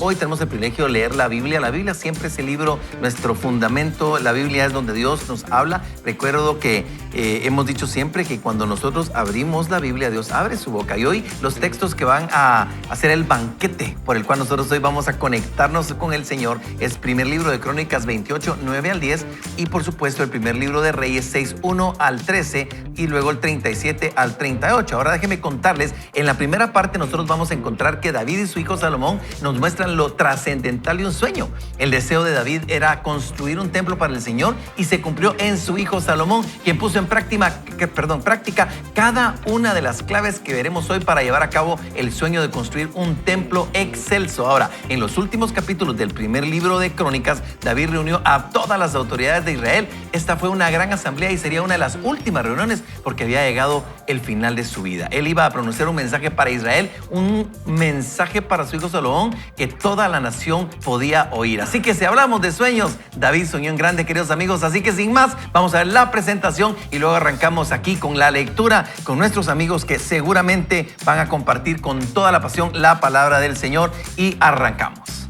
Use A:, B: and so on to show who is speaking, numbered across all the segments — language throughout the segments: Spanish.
A: hoy tenemos el privilegio de leer la Biblia. La Biblia siempre es el libro, nuestro fundamento. La Biblia es donde Dios nos habla. Recuerdo que hemos dicho siempre que cuando nosotros abrimos la Biblia, Dios abre su boca. Y hoy los textos que van a hacer el banquete por el cual nosotros hoy vamos a conectarnos con el Señor es primer libro de Crónicas 28, 9 al 10 y por supuesto el primer libro de Reyes 6, 1 al 13 y luego el 37 al 38. Ahora déjenme contarles, en la primera parte nosotros vamos a encontrar que David y su hijo Salomón nos muestran lo trascendental de un sueño. El deseo de David era construir un templo para el Señor y se cumplió en su hijo Salomón, quien puso en práctica cada una de las claves que veremos hoy para llevar a cabo el sueño de construir un templo excelso. Ahora, en los últimos capítulos del primer libro de Crónicas, David reunió a todas las autoridades de Israel. Esta fue una gran asamblea y sería una de las últimas reuniones porque había llegado el final de su vida. Él iba a pronunciar un mensaje para Israel, un mensaje para su hijo Salomón que toda la nación podía oír. Así que si hablamos de sueños, David soñó en grande, queridos amigos. Así que sin más, vamos a ver la presentación y luego arrancamos aquí con la lectura con nuestros amigos que seguramente van a compartir con toda la pasión la palabra del Señor y arrancamos.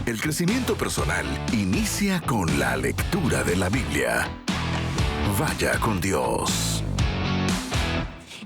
B: El crecimiento personal inicia con la lectura de la Biblia. Vaya con Dios.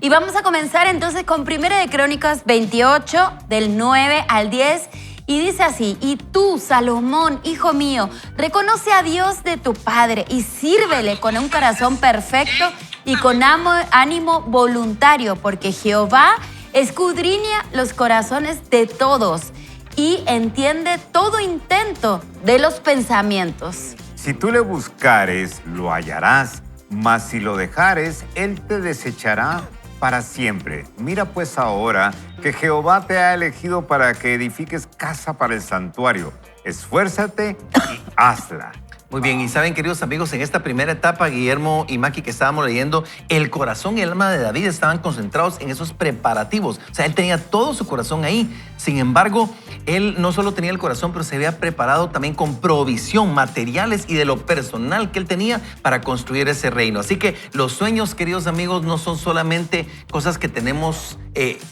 C: Y vamos a comenzar entonces con Primera de Crónicas 28, del 9 al 10. Y dice así: y tú, Salomón, hijo mío, reconoce a Dios de tu Padre y sírvele con un corazón perfecto y con ánimo voluntario, porque Jehová escudriña los corazones de todos y entiende todo intento de los pensamientos.
D: Si tú le buscares, lo hallarás, mas si lo dejares, él te desechará para siempre. Mira pues ahora que Jehová te ha elegido para que edifiques casa para el santuario. Esfuérzate y hazla.
A: Muy bien, y saben, queridos amigos, en esta primera etapa, Guillermo y Maki, que estábamos leyendo, el corazón y el alma de David estaban concentrados en esos preparativos. O sea, él tenía todo su corazón ahí. Sin embargo, él no solo tenía el corazón, pero se había preparado también con provisión, materiales y de lo personal que él tenía para construir ese reino. Así que los sueños, queridos amigos, no son solamente cosas que tenemos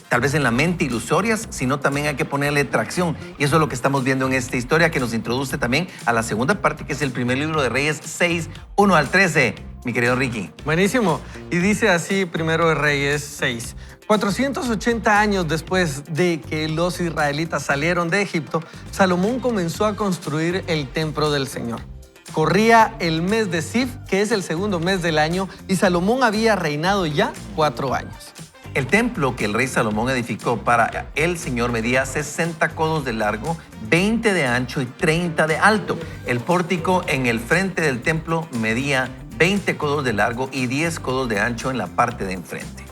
A: tal vez en la mente, ilusorias, sino también hay que ponerle tracción. Y eso es lo que estamos viendo en esta historia que nos introduce también a la segunda parte, que es el primer libro de Reyes 6, 1 al 13. Mi querido Ricky.
E: Buenísimo. Y dice así Primero de Reyes 6. 480 años después de que los israelitas salieron de Egipto, Salomón comenzó a construir el templo del Señor. Corría el mes de Sif, que es el segundo mes del año, y Salomón había reinado ya 4 años.
A: El templo que el rey Salomón edificó para el Señor medía 60 codos de largo, 20 de ancho y 30 de alto. El pórtico en el frente del templo medía 20 codos de largo y 10 codos de ancho en la parte de enfrente.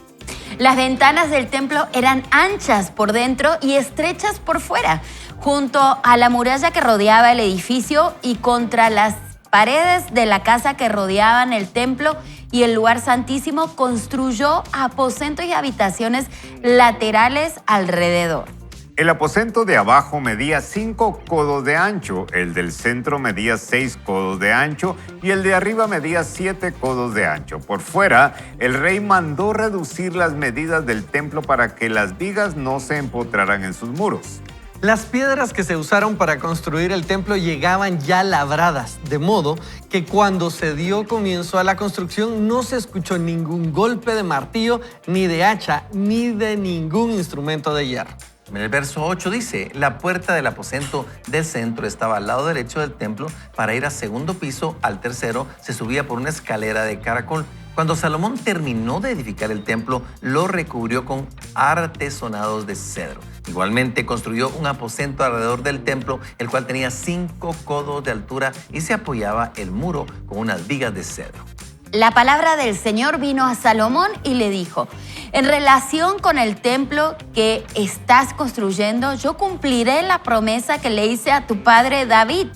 C: Las ventanas del templo eran anchas por dentro y estrechas por fuera, junto a la muralla que rodeaba el edificio y contra las paredes de la casa que rodeaban el templo y el lugar santísimo. Construyó aposentos y habitaciones laterales alrededor.
D: El aposento de abajo medía 5 codos de ancho, el del centro medía 6 codos de ancho y el de arriba medía 7 codos de ancho. Por fuera, el rey mandó reducir las medidas del templo para que las vigas no se empotraran en sus muros.
E: Las piedras que se usaron para construir el templo llegaban ya labradas, de modo que cuando se dio comienzo a la construcción no se escuchó ningún golpe de martillo, ni de hacha, ni de ningún instrumento de hierro.
A: En el verso 8 dice: la puerta del aposento del centro estaba al lado derecho del templo. Para ir al segundo piso, al tercero, se subía por una escalera de caracol. Cuando Salomón terminó de edificar el templo, lo recubrió con artesonados de cedro. Igualmente construyó un aposento alrededor del templo, el cual tenía 5 codos de altura y se apoyaba el muro con unas vigas de cedro.
C: La palabra del Señor vino a Salomón y le dijo: en relación con el templo que estás construyendo, yo cumpliré la promesa que le hice a tu padre David,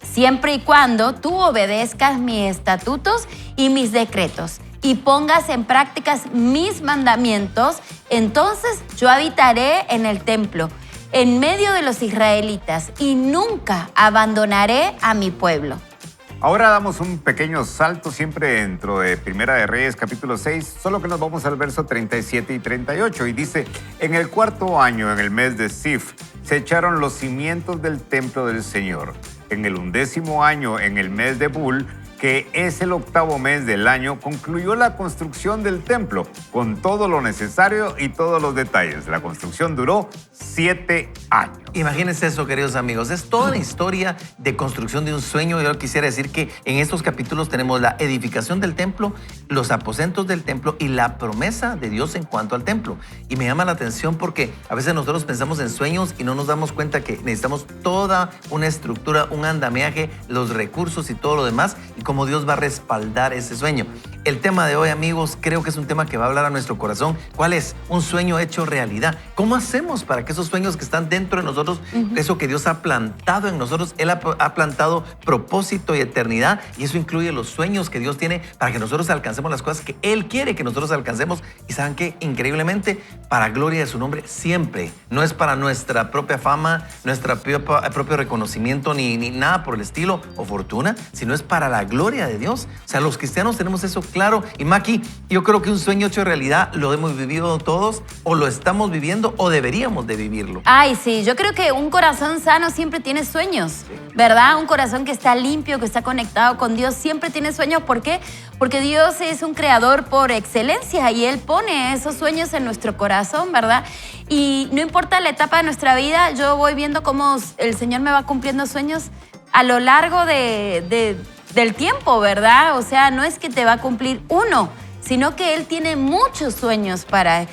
C: siempre y cuando tú obedezcas mis estatutos y mis decretos y pongas en práctica mis mandamientos. Entonces yo habitaré en el templo, en medio de los israelitas, y nunca abandonaré a mi pueblo.
D: Ahora damos un pequeño salto siempre dentro de Primera de Reyes, capítulo 6, solo que nos vamos al verso 37 y 38. Y dice, en el 4.º año, en el mes de Sif, se echaron los cimientos del templo del Señor. En el 11º año, en el mes de Bul, que es el 8º mes del año, concluyó la construcción del templo con todo lo necesario y todos los detalles. La construcción duró 7 años.
A: Imagínense eso, queridos amigos. Es toda la historia de construcción de un sueño. Yo quisiera decir que en estos capítulos tenemos la edificación del templo, los aposentos del templo y la promesa de Dios en cuanto al templo. Y me llama la atención porque a veces nosotros pensamos en sueños y no nos damos cuenta que necesitamos toda una estructura, un andamiaje, los recursos y todo lo demás, y cómo Dios va a respaldar ese sueño. El tema de hoy, amigos, creo que es un tema que va a hablar a nuestro corazón. ¿Cuál es? Un sueño hecho realidad. ¿Cómo hacemos para que esos sueños que están dentro de nosotros, eso que Dios ha plantado en nosotros, Él ha plantado propósito y eternidad, y eso incluye los sueños que Dios tiene para que nosotros alcancemos las cosas que Él quiere que nosotros alcancemos? Y ¿saben qué? Increíblemente, para gloria de su nombre, siempre. No es para nuestra propia fama, nuestro propio reconocimiento, ni nada por el estilo o fortuna, sino es para la gloria de Dios. O sea, los cristianos tenemos eso claro. Y Maki, yo creo que un sueño hecho realidad lo hemos vivido todos, o lo estamos viviendo, o deberíamos de vivirlo.
C: Ay, sí, yo creo que un corazón sano siempre tiene sueños, ¿verdad? Un corazón que está limpio, que está conectado con Dios, siempre tiene sueños. ¿Por qué? Porque Dios es un creador por excelencia y Él pone esos sueños en nuestro corazón, ¿verdad? Y no importa la etapa de nuestra vida, yo voy viendo cómo el Señor me va cumpliendo sueños a lo largo del tiempo, ¿verdad? O sea, no es que te va a cumplir uno, sino que Él tiene muchos sueños para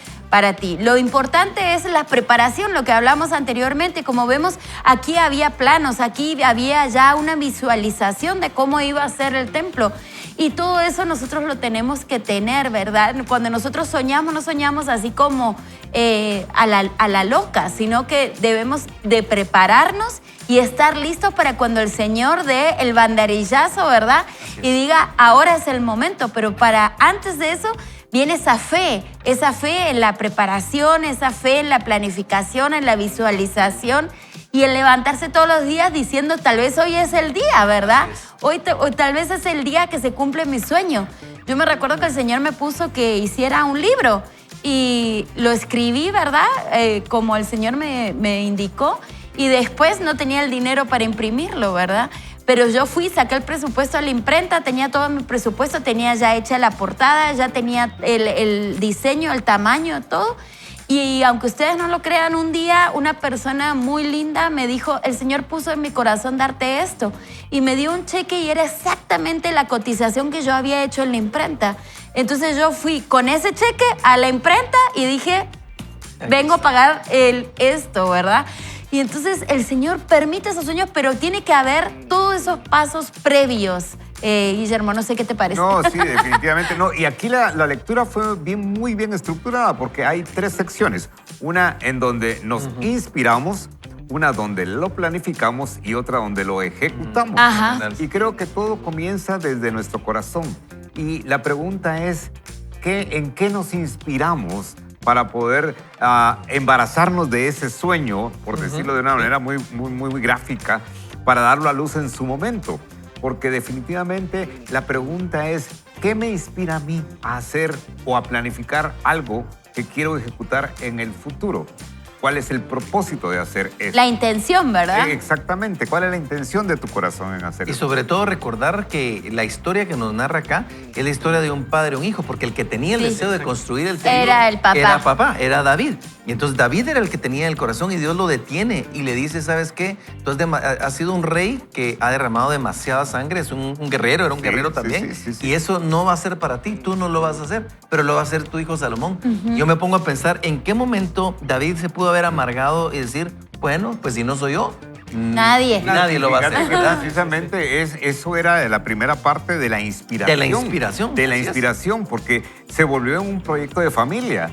C: ti. Lo importante es la preparación, lo que hablamos anteriormente. Como vemos, aquí había planos, aquí había ya una visualización de cómo iba a ser el templo. Y todo eso nosotros lo tenemos que tener, ¿verdad? Cuando nosotros soñamos, no soñamos así como a la loca, sino que debemos de prepararnos y estar listos para cuando el Señor dé el banderillazo, ¿verdad? Y diga, ahora es el momento. Pero antes de eso viene esa fe en la preparación, esa fe en la planificación, en la visualización y el levantarse todos los días diciendo, tal vez hoy es el día, ¿verdad? Hoy tal vez es el día que se cumple mi sueño. Yo me recuerdo que el Señor me puso que hiciera un libro y lo escribí, ¿verdad? Como el Señor me indicó, y después no tenía el dinero para imprimirlo, ¿verdad? Pero yo saqué el presupuesto a la imprenta, tenía todo mi presupuesto, tenía ya hecha la portada, ya tenía el diseño, el tamaño, todo. Y aunque ustedes no lo crean, un día una persona muy linda me dijo, el Señor puso en mi corazón darte esto. Y me dio un cheque y era exactamente la cotización que yo había hecho en la imprenta. Entonces yo fui con ese cheque a la imprenta y dije, vengo a pagar esto, ¿verdad? Y entonces el Señor permite esos sueños, pero tiene que haber todos esos pasos previos. Guillermo, no sé qué te parece.
D: No, sí, definitivamente no. Y aquí la lectura fue muy bien estructurada porque hay 3 secciones. Una en donde nos inspiramos, una donde lo planificamos y otra donde lo ejecutamos.
C: Ajá.
D: Y creo que todo comienza desde nuestro corazón. Y la pregunta es, ¿en qué nos inspiramos para poder embarazarnos de ese sueño, por decirlo de una manera muy gráfica, para darlo a luz en su momento? Porque definitivamente la pregunta es, ¿qué me inspira a mí a hacer o a planificar algo que quiero ejecutar en el futuro? ¿Cuál es el propósito de hacer eso?
C: La intención, ¿verdad?
D: Exactamente. ¿Cuál es la intención de tu corazón en hacer eso?
A: Y sobre todo recordar que la historia que nos narra acá es la historia de un padre y un hijo, porque el que tenía el deseo de construir el templo
C: era el papá.
A: Era David. Y entonces David era el que tenía el corazón y Dios lo detiene y le dice, ¿sabes qué? Tú has sido un rey que ha derramado demasiada sangre, es un guerrero, era un guerrero también.
D: Sí.
A: Y eso no va a ser para ti, tú no lo vas a hacer, pero lo va a hacer tu hijo Salomón. Yo me pongo a pensar, ¿en qué momento David se pudo haber amargado y decir, bueno, pues si no soy yo,
C: nadie
A: lo va a hacer, ¿verdad?
D: Precisamente eso era la primera parte de la inspiración.
A: De la inspiración.
D: De la
A: Así es.
D: inspiración, porque se volvió un proyecto de familia.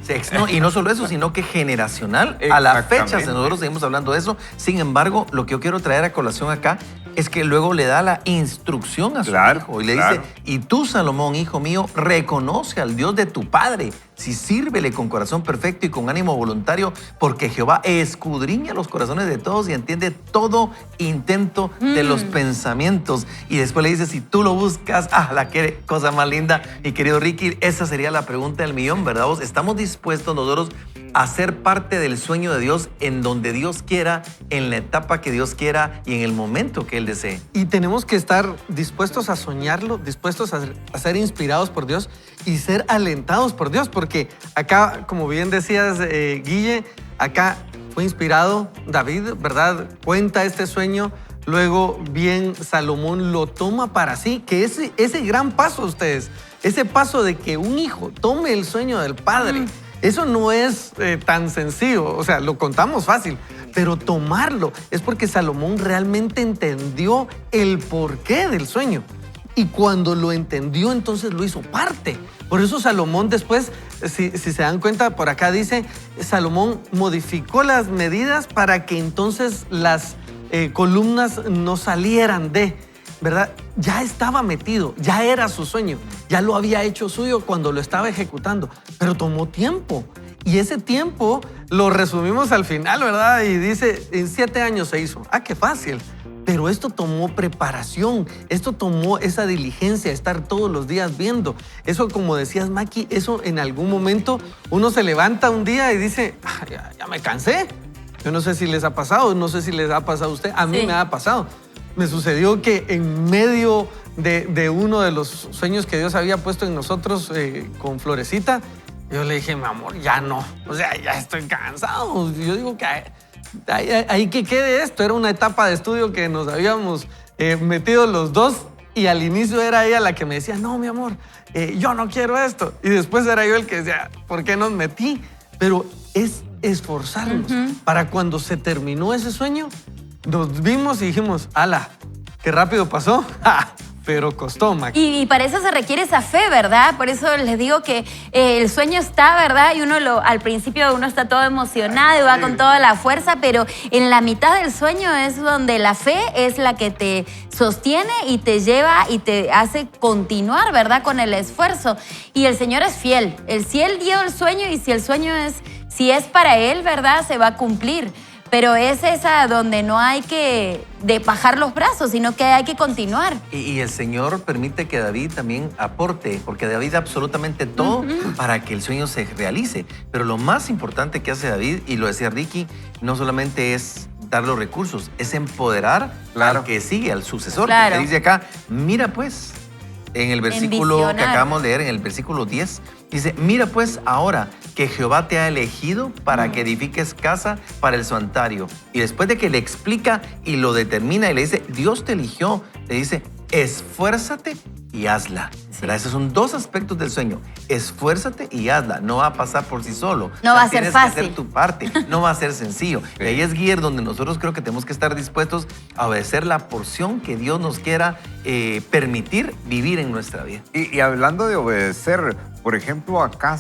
A: Y no solo eso, sino que generacional. A la fecha nosotros seguimos hablando de eso. Sin embargo, lo que yo quiero traer a colación acá es que luego le da la instrucción a su hijo y le dice, y tú, Salomón, hijo mío, reconoce al Dios de tu padre, si sírvele con corazón perfecto y con ánimo voluntario, porque Jehová escudriña los corazones de todos y entiende todo intento de los pensamientos. Y después le dice, si tú lo buscas, qué cosa más linda. Y querido Ricky, esa sería la pregunta del millón, ¿verdad? ¿Vos estamos dispuestos nosotros a ser parte del sueño de Dios en donde Dios quiera, en la etapa que Dios quiera y en el momento que Él desee?
E: Y tenemos que estar dispuestos a soñarlo, dispuestos a ser inspirados por Dios y ser alentados por Dios, porque acá, como bien decías, Guille, acá fue inspirado David, ¿verdad? Cuenta este sueño, luego bien Salomón lo toma para sí, que ese gran paso, ustedes, ese paso de que un hijo tome el sueño del padre, eso no es tan sencillo, o sea, lo contamos fácil, pero tomarlo es porque Salomón realmente entendió el porqué del sueño. Y cuando lo entendió, entonces lo hizo parte. Por eso Salomón después, si se dan cuenta, por acá dice, Salomón modificó las medidas para que entonces las columnas no salieran de, ¿verdad? Ya estaba metido, ya era su sueño, ya lo había hecho suyo cuando lo estaba ejecutando, pero tomó tiempo. Y ese tiempo lo resumimos al final, ¿verdad? Y dice, en 7 años se hizo. ¡Qué fácil! Pero esto tomó preparación, esto tomó esa diligencia, estar todos los días viendo. Eso, como decías, Maki, eso en algún momento uno se levanta un día y dice, ya me cansé. Yo no sé si les ha pasado, no sé si les ha pasado a usted, a mí me ha pasado. Me sucedió que en medio de uno de los sueños que Dios había puesto en nosotros con Florecita, yo le dije, mi amor, ya no, o sea, ya estoy cansado. Yo digo que ahí que quede esto. Era una etapa de estudio que nos habíamos metido los dos y al inicio era ella la que me decía, no, mi amor, yo no quiero esto. Y después era yo el que decía, ¿por qué nos metí? Pero es esforzarnos para cuando se terminó ese sueño, nos vimos y dijimos, ¡ala! ¡Qué rápido pasó! Pero costó, Maki.
C: Y para eso se requiere esa fe, ¿verdad? Por eso les digo que el sueño está, ¿verdad? Y al principio uno está todo emocionado y va con toda la fuerza, pero en la mitad del sueño es donde la fe es la que te sostiene y te lleva y te hace continuar, ¿verdad? Con el esfuerzo. Y el Señor es fiel. Si Él dio el sueño y si el sueño si es para Él, ¿verdad? Se va a cumplir. Pero es esa donde no hay que bajar los brazos, sino que hay que continuar.
A: Y el Señor permite que David también aporte, porque David da absolutamente todo para que el sueño se realice. Pero lo más importante que hace David, y lo decía Ricky, no solamente es dar los recursos, es empoderar al que sigue, al sucesor.
C: Claro.
A: Que dice acá, mira pues, en el versículo que acabamos de leer, en el versículo 10, dice, mira pues ahora que Jehová te ha elegido para que edifiques casa para el santuario. Y después de que le explica y lo determina y le dice, Dios te eligió, le dice, esfuérzate y hazla. ¿Verdad? Esos son 2 aspectos del sueño. Esfuérzate y hazla. No va a pasar por sí solo.
C: No va a ser fácil.
A: Tienes que hacer tu parte. No va a ser sencillo. Y ahí es, Guiller, donde nosotros creo que tenemos que estar dispuestos a obedecer la porción que Dios nos quiera permitir vivir en nuestra vida.
D: Y hablando de obedecer, por ejemplo, acá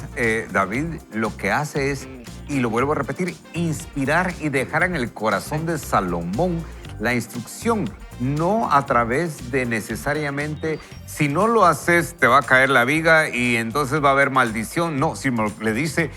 D: David lo que hace es, y lo vuelvo a repetir, inspirar y dejar en el corazón de Salomón la instrucción, no a través de necesariamente, si no lo haces te va a caer la viga y entonces va a haber maldición. No, sino le dice,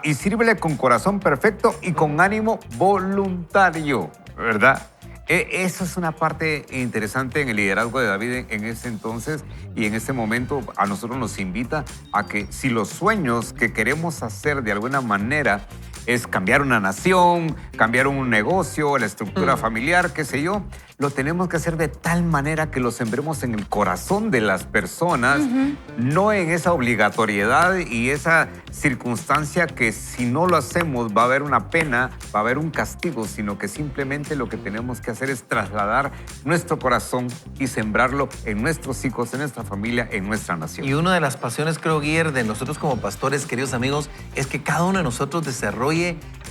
D: y sírvele con corazón perfecto y con ánimo voluntario, ¿verdad? Eso es una parte interesante en el liderazgo de David en ese entonces y en ese momento a nosotros nos invita a que si los sueños que queremos hacer de alguna manera es cambiar una nación, cambiar un negocio, la estructura familiar, qué sé yo, lo tenemos que hacer de tal manera que lo sembremos en el corazón de las personas, no en esa obligatoriedad y esa circunstancia que si no lo hacemos va a haber una pena, va a haber un castigo, sino que simplemente lo que tenemos que hacer es trasladar nuestro corazón y sembrarlo en nuestros hijos, en nuestra familia, en nuestra nación.
A: Y una de las pasiones, creo, Guiller, de nosotros como pastores, queridos amigos, es que cada uno de nosotros desarrolle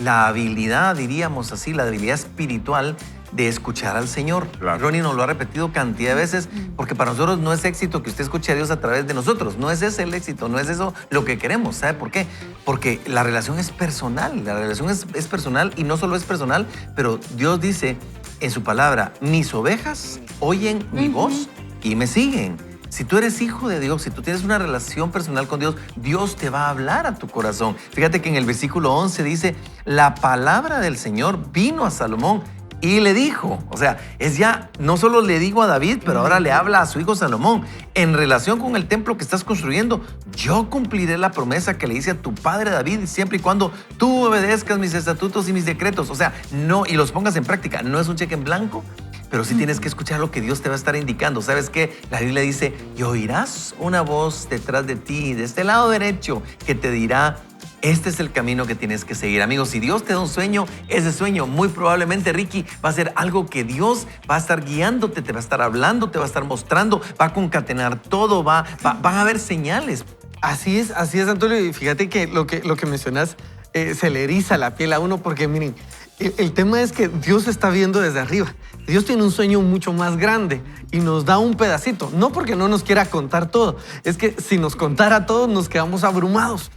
A: la habilidad, diríamos así, la habilidad espiritual de escuchar al Señor.
D: Claro.
A: Ronnie nos lo ha repetido cantidad de veces, porque para nosotros no es éxito que usted escuche a Dios a través de nosotros. No es ese el éxito, no es eso lo que queremos. ¿Sabe por qué? Porque la relación es personal. La relación es personal y no solo es personal, pero Dios dice, en su palabra, mis ovejas oyen mi voz y me siguen. Si tú eres hijo de Dios, si tú tienes una relación personal con Dios, Dios te va a hablar a tu corazón. Fíjate que en el versículo 11 dice, la palabra del Señor vino a Salomón y le dijo, o sea, es ya, no solo le digo a David, pero ahora le habla a su hijo Salomón. En relación con el templo que estás construyendo, yo cumpliré la promesa que le hice a tu padre David, siempre y cuando tú obedezcas mis estatutos y mis decretos. O sea, no, y los pongas en práctica. No es un cheque en blanco, pero sí tienes que escuchar lo que Dios te va a estar indicando. ¿Sabes qué? La Biblia dice, y oirás una voz detrás de ti, de este lado derecho, que te dirá, este es el camino que tienes que seguir. Amigos, si Dios te da un sueño, ese sueño muy probablemente, Ricky, va a ser algo que Dios va a estar guiándote, te va a estar hablando, te va a estar mostrando, va a concatenar todo, van a haber señales.
E: Así es, Antonio. Y fíjate que lo que mencionas se le eriza la piel a uno porque, miren, el tema es que Dios está viendo desde arriba. Dios tiene un sueño mucho más grande y nos da un pedacito. No porque no nos quiera contar todo. Es que si nos contara todo, nos quedamos abrumados.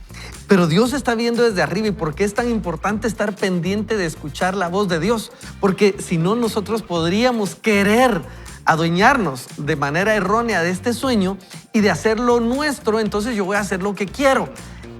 E: Pero Dios está viendo desde arriba. ¿Y por qué es tan importante estar pendiente de escuchar la voz de Dios? Porque si no, nosotros podríamos querer adueñarnos de manera errónea de este sueño y de hacerlo nuestro. Entonces yo voy a hacer lo que quiero.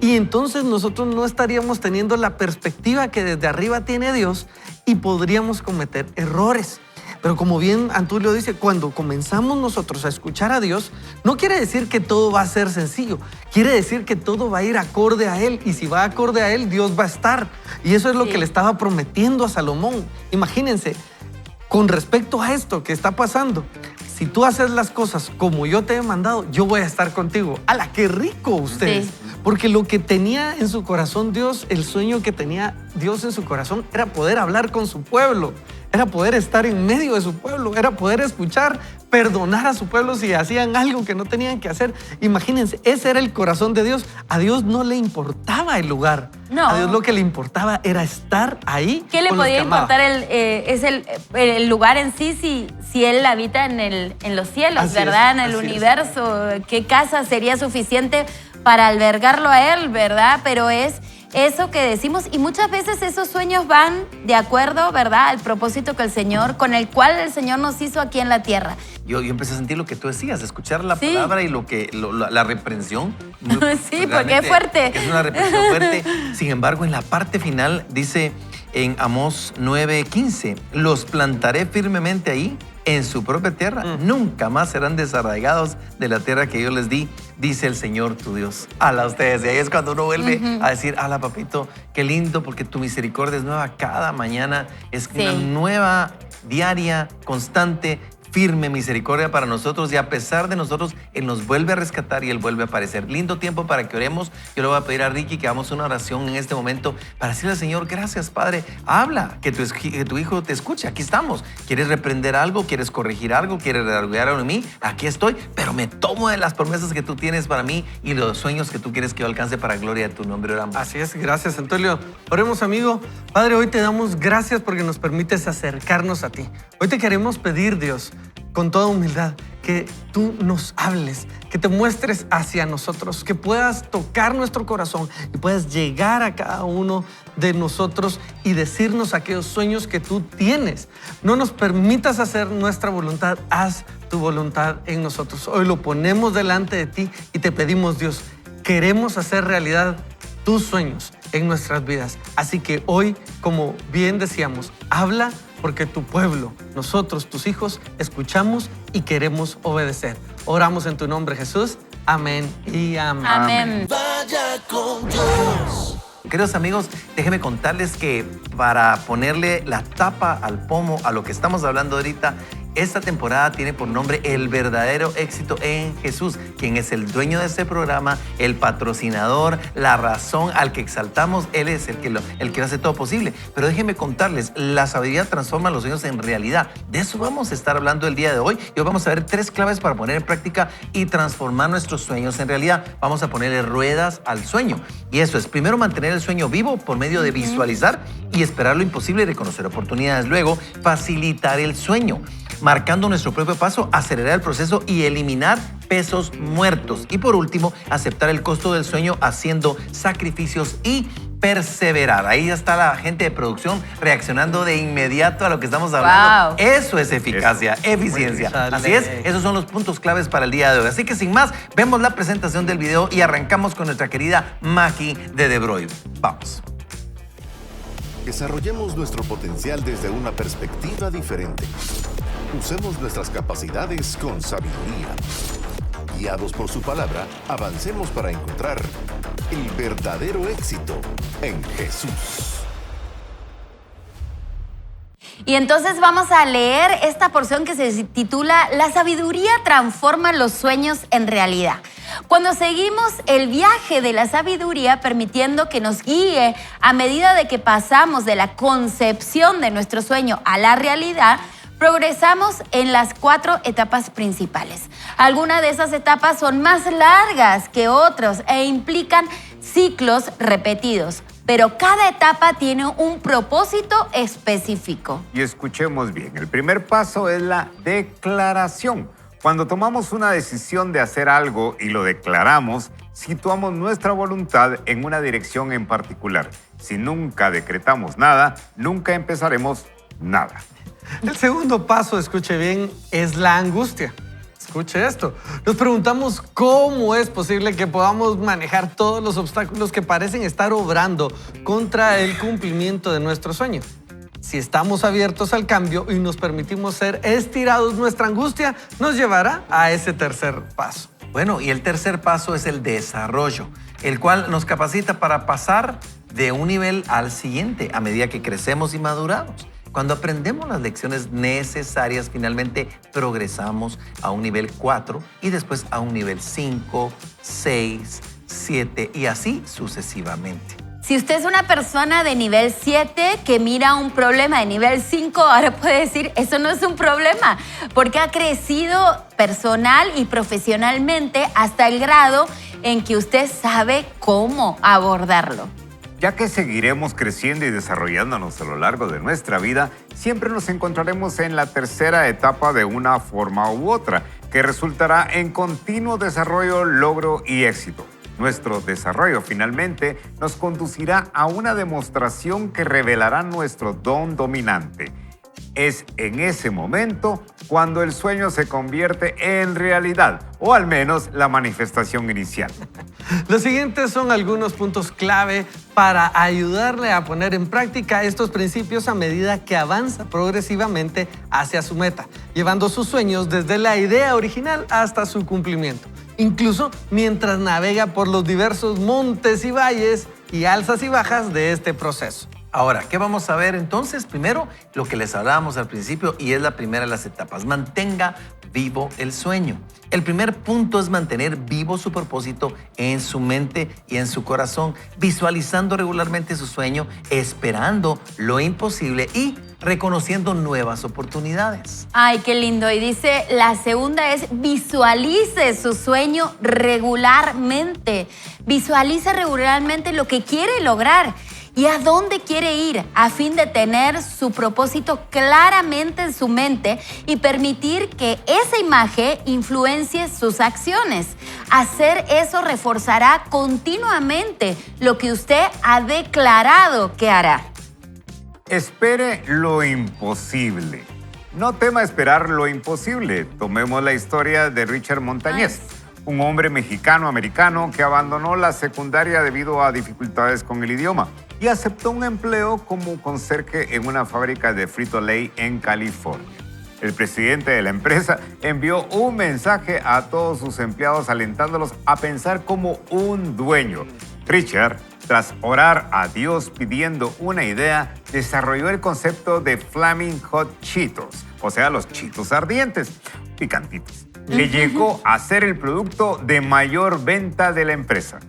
E: Y entonces nosotros no estaríamos teniendo la perspectiva que desde arriba tiene Dios y podríamos cometer errores. Pero como bien Antulio dice, cuando comenzamos nosotros a escuchar a Dios, no quiere decir que todo va a ser sencillo. Quiere decir que todo va a ir acorde a Él. Y si va acorde a Él, Dios va a estar. Y eso es lo que le estaba prometiendo a Salomón. Imagínense, con respecto a esto que está pasando, si tú haces las cosas como yo te he mandado, yo voy a estar contigo. ¡Hala, qué rico ustedes! Sí. Porque lo que tenía en su corazón Dios, el sueño que tenía Dios en su corazón, era poder hablar con su pueblo, era poder estar en medio de su pueblo, era poder escuchar, perdonar a su pueblo si hacían algo que no tenían que hacer. Imagínense, ese era el corazón de Dios. A Dios no le importaba el lugar. No. A Dios lo que le importaba era estar ahí.
C: ¿Qué le podía importar el lugar en sí si Él habita en los cielos, así ¿verdad? En el universo. ¿Qué casa sería suficiente para albergarlo a Él, verdad? Pero es eso que decimos, y muchas veces esos sueños van de acuerdo, ¿verdad?, al propósito que el Señor, con el cual el Señor nos hizo aquí en la tierra.
A: Yo empecé a sentir lo que tú decías, escuchar la palabra y la reprensión.
C: Sí, porque es fuerte.
A: Es una reprensión fuerte. Sin embargo, en la parte final dice en Amós 9:15, los plantaré firmemente ahí, en su propia tierra. Nunca más serán desarraigados de la tierra que yo les di, dice el Señor tu Dios. Ala ustedes. Y ahí es cuando uno vuelve a decir, ala papito, qué lindo, porque tu misericordia es nueva cada mañana. Es una nueva, diaria, constante, firme misericordia para nosotros, y a pesar de nosotros, Él nos vuelve a rescatar y Él vuelve a aparecer. Lindo tiempo para que oremos. Yo le voy a pedir a Ricky que hagamos una oración en este momento para decirle al Señor, gracias Padre, habla, que tu hijo te escuche. Aquí estamos. ¿Quieres reprender algo? ¿Quieres corregir algo? ¿Quieres redarguir algo en mí? Aquí estoy, pero me tomo de las promesas que tú tienes para mí y los sueños que tú quieres que yo alcance para gloria de tu nombre. Oramos.
E: Así es, gracias Antonio. Oremos, amigo. Padre, hoy te damos gracias porque nos permites acercarnos a ti. Hoy te queremos pedir, Dios, con toda humildad, que tú nos hables, que te muestres hacia nosotros, que puedas tocar nuestro corazón y puedas llegar a cada uno de nosotros y decirnos aquellos sueños que tú tienes. No nos permitas hacer nuestra voluntad, haz tu voluntad en nosotros. Hoy lo ponemos delante de ti y te pedimos, Dios, queremos hacer realidad tus sueños en nuestras vidas. Así que hoy, como bien decíamos, habla, porque tu pueblo, nosotros, tus hijos, escuchamos y queremos obedecer. Oramos en tu nombre, Jesús. Amén y amén.
C: Amén.
B: Vaya con Dios.
A: Queridos amigos, déjenme contarles que para ponerle la tapa al pomo a lo que estamos hablando ahorita, esta temporada tiene por nombre El verdadero éxito en Jesús, quien es el dueño de este programa, el patrocinador, la razón al que exaltamos. Él es el que lo hace todo posible. Pero déjenme contarles, la sabiduría transforma los sueños en realidad. De eso vamos a estar hablando el día de hoy. Y hoy vamos a ver 3 claves para poner en práctica y transformar nuestros sueños en realidad. Vamos a ponerle ruedas al sueño. Y eso es, primero, mantener el sueño vivo por medio de visualizar y esperar lo imposible y reconocer oportunidades. Luego, facilitar el sueño, marcando nuestro propio paso, acelerar el proceso y eliminar pesos muertos. Y por último, aceptar el costo del sueño haciendo sacrificios y perseverar. Ahí está la gente de producción reaccionando de inmediato a lo que estamos hablando.
C: Wow.
A: Eso es eficacia, eficiencia.
E: Sale.
A: Así es, esos son los puntos claves para el día de hoy. Así que sin más, vemos la presentación del video y arrancamos con nuestra querida Maki de De Bruyne. Vamos.
B: Desarrollemos nuestro potencial desde una perspectiva diferente. Usemos nuestras capacidades con sabiduría. Guiados por su palabra, avancemos para encontrar el verdadero éxito en Jesús.
C: Y entonces vamos a leer esta porción que se titula La sabiduría transforma los sueños en realidad. Cuando seguimos el viaje de la sabiduría permitiendo que nos guíe a medida de que pasamos de la concepción de nuestro sueño a la realidad, progresamos en las 4 etapas principales. Algunas de esas etapas son más largas que otras e implican ciclos repetidos, pero cada etapa tiene un propósito específico.
D: Y escuchemos bien, el primer paso es la declaración. Cuando tomamos una decisión de hacer algo y lo declaramos, situamos nuestra voluntad en una dirección en particular. Si nunca decretamos nada, nunca empezaremos nada.
E: El segundo paso, escuche bien, es la angustia. Escuche esto. Nos preguntamos cómo es posible que podamos manejar todos los obstáculos que parecen estar obrando contra el cumplimiento de nuestro sueño. Si estamos abiertos al cambio y nos permitimos ser estirados, nuestra angustia nos llevará a ese tercer paso.
A: Bueno, y el tercer paso es el desarrollo, el cual nos capacita para pasar de un nivel al siguiente a medida que crecemos y maduramos. Cuando aprendemos las lecciones necesarias, finalmente progresamos a un nivel 4 y después a un nivel 5, 6, 7 y así sucesivamente.
C: Si usted es una persona de nivel 7 que mira un problema de nivel 5, ahora puede decir, eso no es un problema, porque ha crecido personal y profesionalmente hasta el grado en que usted sabe cómo abordarlo.
D: Ya que seguiremos creciendo y desarrollándonos a lo largo de nuestra vida, siempre nos encontraremos en la tercera etapa de una forma u otra, que resultará en continuo desarrollo, logro y éxito. Nuestro desarrollo finalmente nos conducirá a una demostración que revelará nuestro don dominante. Es en ese momento cuando el sueño se convierte en realidad, o al menos la manifestación inicial.
E: Los siguientes son algunos puntos clave para ayudarle a poner en práctica estos principios a medida que avanza progresivamente hacia su meta, llevando sus sueños desde la idea original hasta su cumplimiento, incluso mientras navega por los diversos montes y valles y alzas y bajas de este proceso.
A: Ahora, ¿qué vamos a ver entonces? Primero, lo que les hablábamos al principio y es la primera de las etapas. Mantenga vivo el sueño. El primer punto es mantener vivo su propósito en su mente y en su corazón, visualizando regularmente su sueño, esperando lo imposible y reconociendo nuevas oportunidades.
C: Ay, qué lindo. Y dice, la segunda es visualice su sueño regularmente. Visualice regularmente lo que quiere lograr y a dónde quiere ir a fin de tener su propósito claramente en su mente y permitir que esa imagen influencie sus acciones. Hacer eso reforzará continuamente lo que usted ha declarado que hará.
D: Espere lo imposible. No tema esperar lo imposible. Tomemos la historia de Richard Montañez, un hombre mexicano-americano que abandonó la secundaria debido a dificultades con el idioma y aceptó un empleo como conserje en una fábrica de Frito-Lay en California. El presidente de la empresa envió un mensaje a todos sus empleados alentándolos a pensar como un dueño. Richard, tras orar a Dios pidiendo una idea, desarrolló el concepto de Flaming Hot Cheetos, o sea, los chitos ardientes, picantitos. Le llegó a ser el producto de mayor venta de la empresa.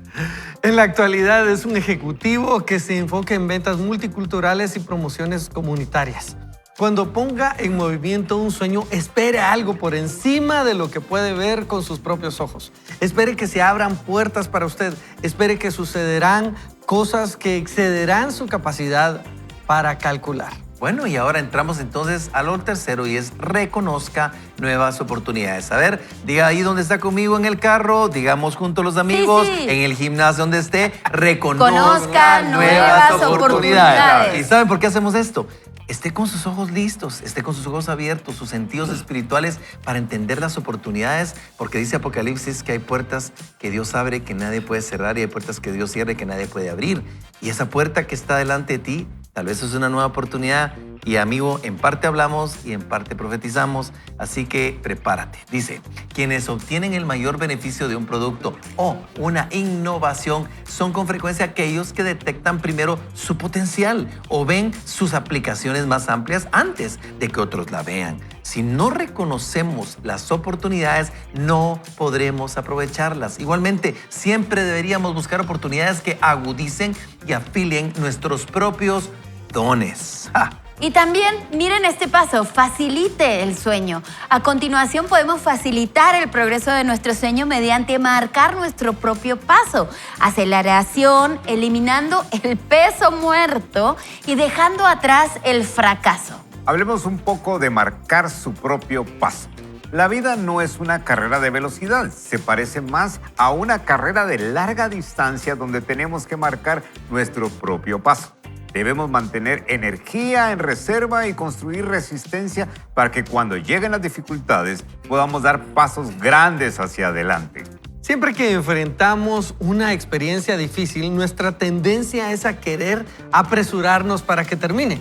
E: En la actualidad es un ejecutivo que se enfoca en ventas multiculturales y promociones comunitarias. Cuando ponga en movimiento un sueño, espere algo por encima de lo que puede ver con sus propios ojos. Espere que se abran puertas para usted. Espere que sucederán cosas que excederán su capacidad para calcular.
A: Bueno, y ahora entramos entonces a lo tercero y es reconozca nuevas oportunidades. A ver, diga ahí donde está conmigo en el carro, digamos juntos los amigos,
C: sí.
A: en el gimnasio donde esté, reconozca
C: Conozca nuevas oportunidades.
A: ¿Y saben por qué hacemos esto? Esté con sus ojos listos, esté con sus ojos abiertos, sus sentidos espirituales para entender las oportunidades, porque dice Apocalipsis que hay puertas que Dios abre que nadie puede cerrar y hay puertas que Dios cierre que nadie puede abrir. Y esa puerta que está delante de ti, tal vez es una nueva oportunidad. Y amigo, en parte hablamos y en parte profetizamos, así que prepárate. Dice, quienes obtienen el mayor beneficio de un producto o una innovación son con frecuencia aquellos que detectan primero su potencial o ven sus aplicaciones más amplias antes de que otros la vean. Si no reconocemos las oportunidades, no podremos aprovecharlas. Igualmente, siempre deberíamos buscar oportunidades que agudicen y afilien nuestros propios dones. ¡Ja!
C: Y también, miren este paso, facilite el sueño. A continuación podemos facilitar el progreso de nuestro sueño mediante marcar nuestro propio paso. Aceleración, eliminando el peso muerto y dejando atrás el fracaso.
D: Hablemos un poco de marcar su propio paso. La vida no es una carrera de velocidad, se parece más a una carrera de larga distancia donde tenemos que marcar nuestro propio paso. Debemos mantener energía en reserva y construir resistencia para que cuando lleguen las dificultades podamos dar pasos grandes hacia adelante.
E: Siempre que enfrentamos una experiencia difícil, nuestra tendencia es a querer apresurarnos para que termine.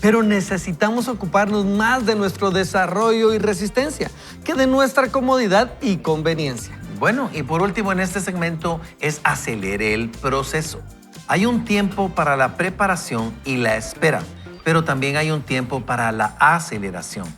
E: Pero necesitamos ocuparnos más de nuestro desarrollo y resistencia que de nuestra comodidad y conveniencia.
A: Bueno, y por último en este segmento es acelere el proceso. Hay un tiempo para la preparación y la espera, pero también hay un tiempo para la aceleración.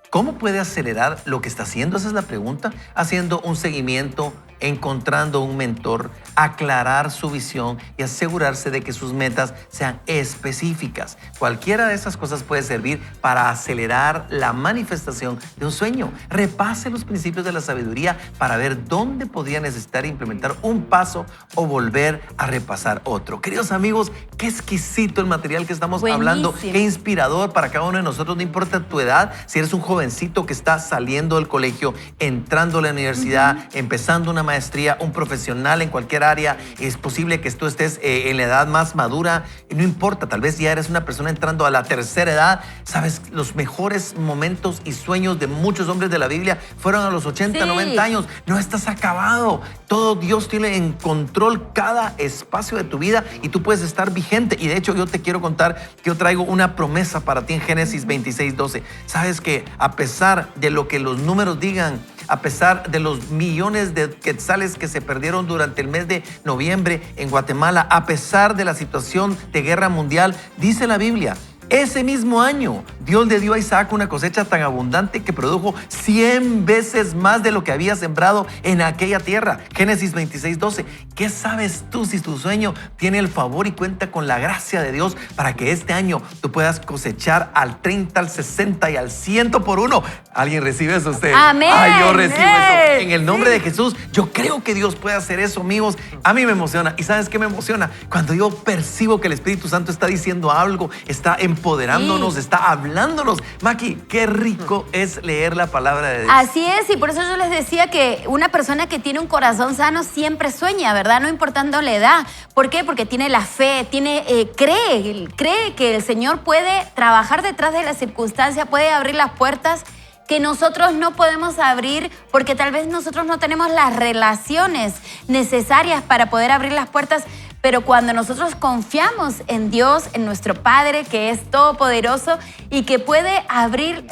A: ¿Cómo puede acelerar lo que está haciendo? Esa es la pregunta. Haciendo un seguimiento, encontrando un mentor, aclarar su visión y asegurarse de que sus metas sean específicas. Cualquiera de esas cosas puede servir para acelerar la manifestación de un sueño. Repase los principios de la sabiduría para ver dónde podría necesitar implementar un paso o volver a repasar otro. Queridos amigos, qué exquisito el material que estamos hablando, qué inspirador para cada uno de nosotros, no importa tu edad, si eres un jovencito que está saliendo del colegio, entrando a la universidad, empezando una maestría, un profesional en cualquier área, es posible que tú estés en la edad más madura, no importa, tal vez ya eres una persona entrando a la tercera edad. Sabes, los mejores momentos y sueños de muchos hombres de la Biblia fueron a los 80, 90 años. No estás acabado. Todo Dios tiene en control cada espacio de tu vida y tú puedes estar vigente. Y de hecho yo te quiero contar que yo traigo una promesa para ti en Génesis 26:12. Sabes que a pesar de lo que los números digan, a pesar de los millones de quetzales que se perdieron durante el mes de noviembre en Guatemala, a pesar de la situación de guerra mundial, dice la Biblia, ese mismo año Dios le dio a Isaac una cosecha tan abundante que produjo 100 veces más de lo que había sembrado en aquella tierra. Génesis 26:12. ¿Qué sabes tú si tu sueño tiene el favor y cuenta con la gracia de Dios para que este año tú puedas cosechar al 30, al 60 y al 100 por uno? ¿Alguien recibe eso usted?
C: Amén.
A: Ay, yo recibo eso. En el nombre de Jesús, yo creo que Dios puede hacer eso, amigos. A mí me emociona. ¿Y sabes qué me emociona? Cuando yo percibo que el Espíritu Santo está diciendo algo, está empoderándonos, está hablándonos. Maki, qué rico es leer la palabra de Dios.
C: Así es, y por eso yo les decía que una persona que tiene un corazón sano siempre sueña, ¿verdad? No importando la edad. ¿Por qué? Porque tiene la fe, cree que el Señor puede trabajar detrás de la circunstancia, puede abrir las puertas que nosotros no podemos abrir porque tal vez nosotros no tenemos las relaciones necesarias para poder abrir las puertas. Pero cuando nosotros confiamos en Dios, en nuestro Padre, que es todopoderoso y que puede abrir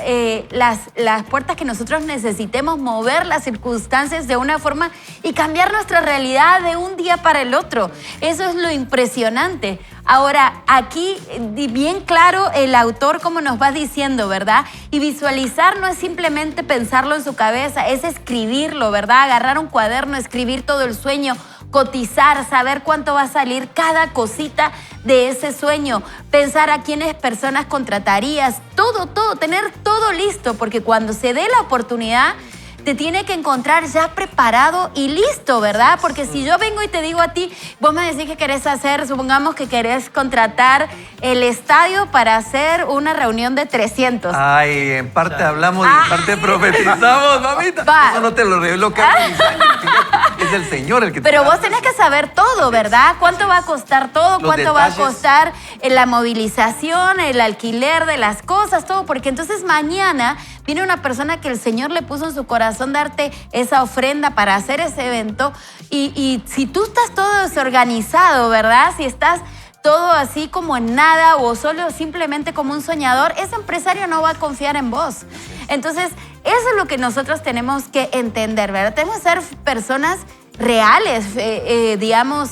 C: las puertas que nosotros necesitemos, mover las circunstancias de una forma y cambiar nuestra realidad de un día para el otro. Eso es lo impresionante. Ahora, aquí bien claro el autor como nos va diciendo, ¿verdad? Y visualizar no es simplemente pensarlo en su cabeza, es escribirlo, ¿verdad? Agarrar un cuaderno, escribir todo el sueño, cotizar, saber cuánto va a salir cada cosita de ese sueño, pensar a quiénes personas contratarías, todo, tener todo listo, porque cuando se dé la oportunidad, te tiene que encontrar ya preparado y listo, ¿verdad? Porque si yo vengo y te digo a ti, vos me decís que querés hacer, supongamos que querés contratar el estadio para hacer una reunión de 300.
A: Ay, en parte hablamos y en parte profetizamos, mamita.
C: Va.
A: Eso no te lo reveló Carmen. Es el Señor el que te
C: Pero
A: da.
C: vos tenés que saber todo, ¿verdad? ¿Cuánto va a costar todo?
A: Los
C: ¿Cuánto va a
A: detalles.
C: costar la movilización, el alquiler de las cosas, todo? Porque entonces mañana viene una persona que el Señor le puso en su corazón darte esa ofrenda para hacer ese evento y si tú estás todo desorganizado, ¿verdad? Si estás todo así como en nada o solo simplemente como un soñador, ese empresario no va a confiar en vos. Entonces, eso es lo que nosotros tenemos que entender, ¿verdad? Tenemos que ser personas reales, digamos.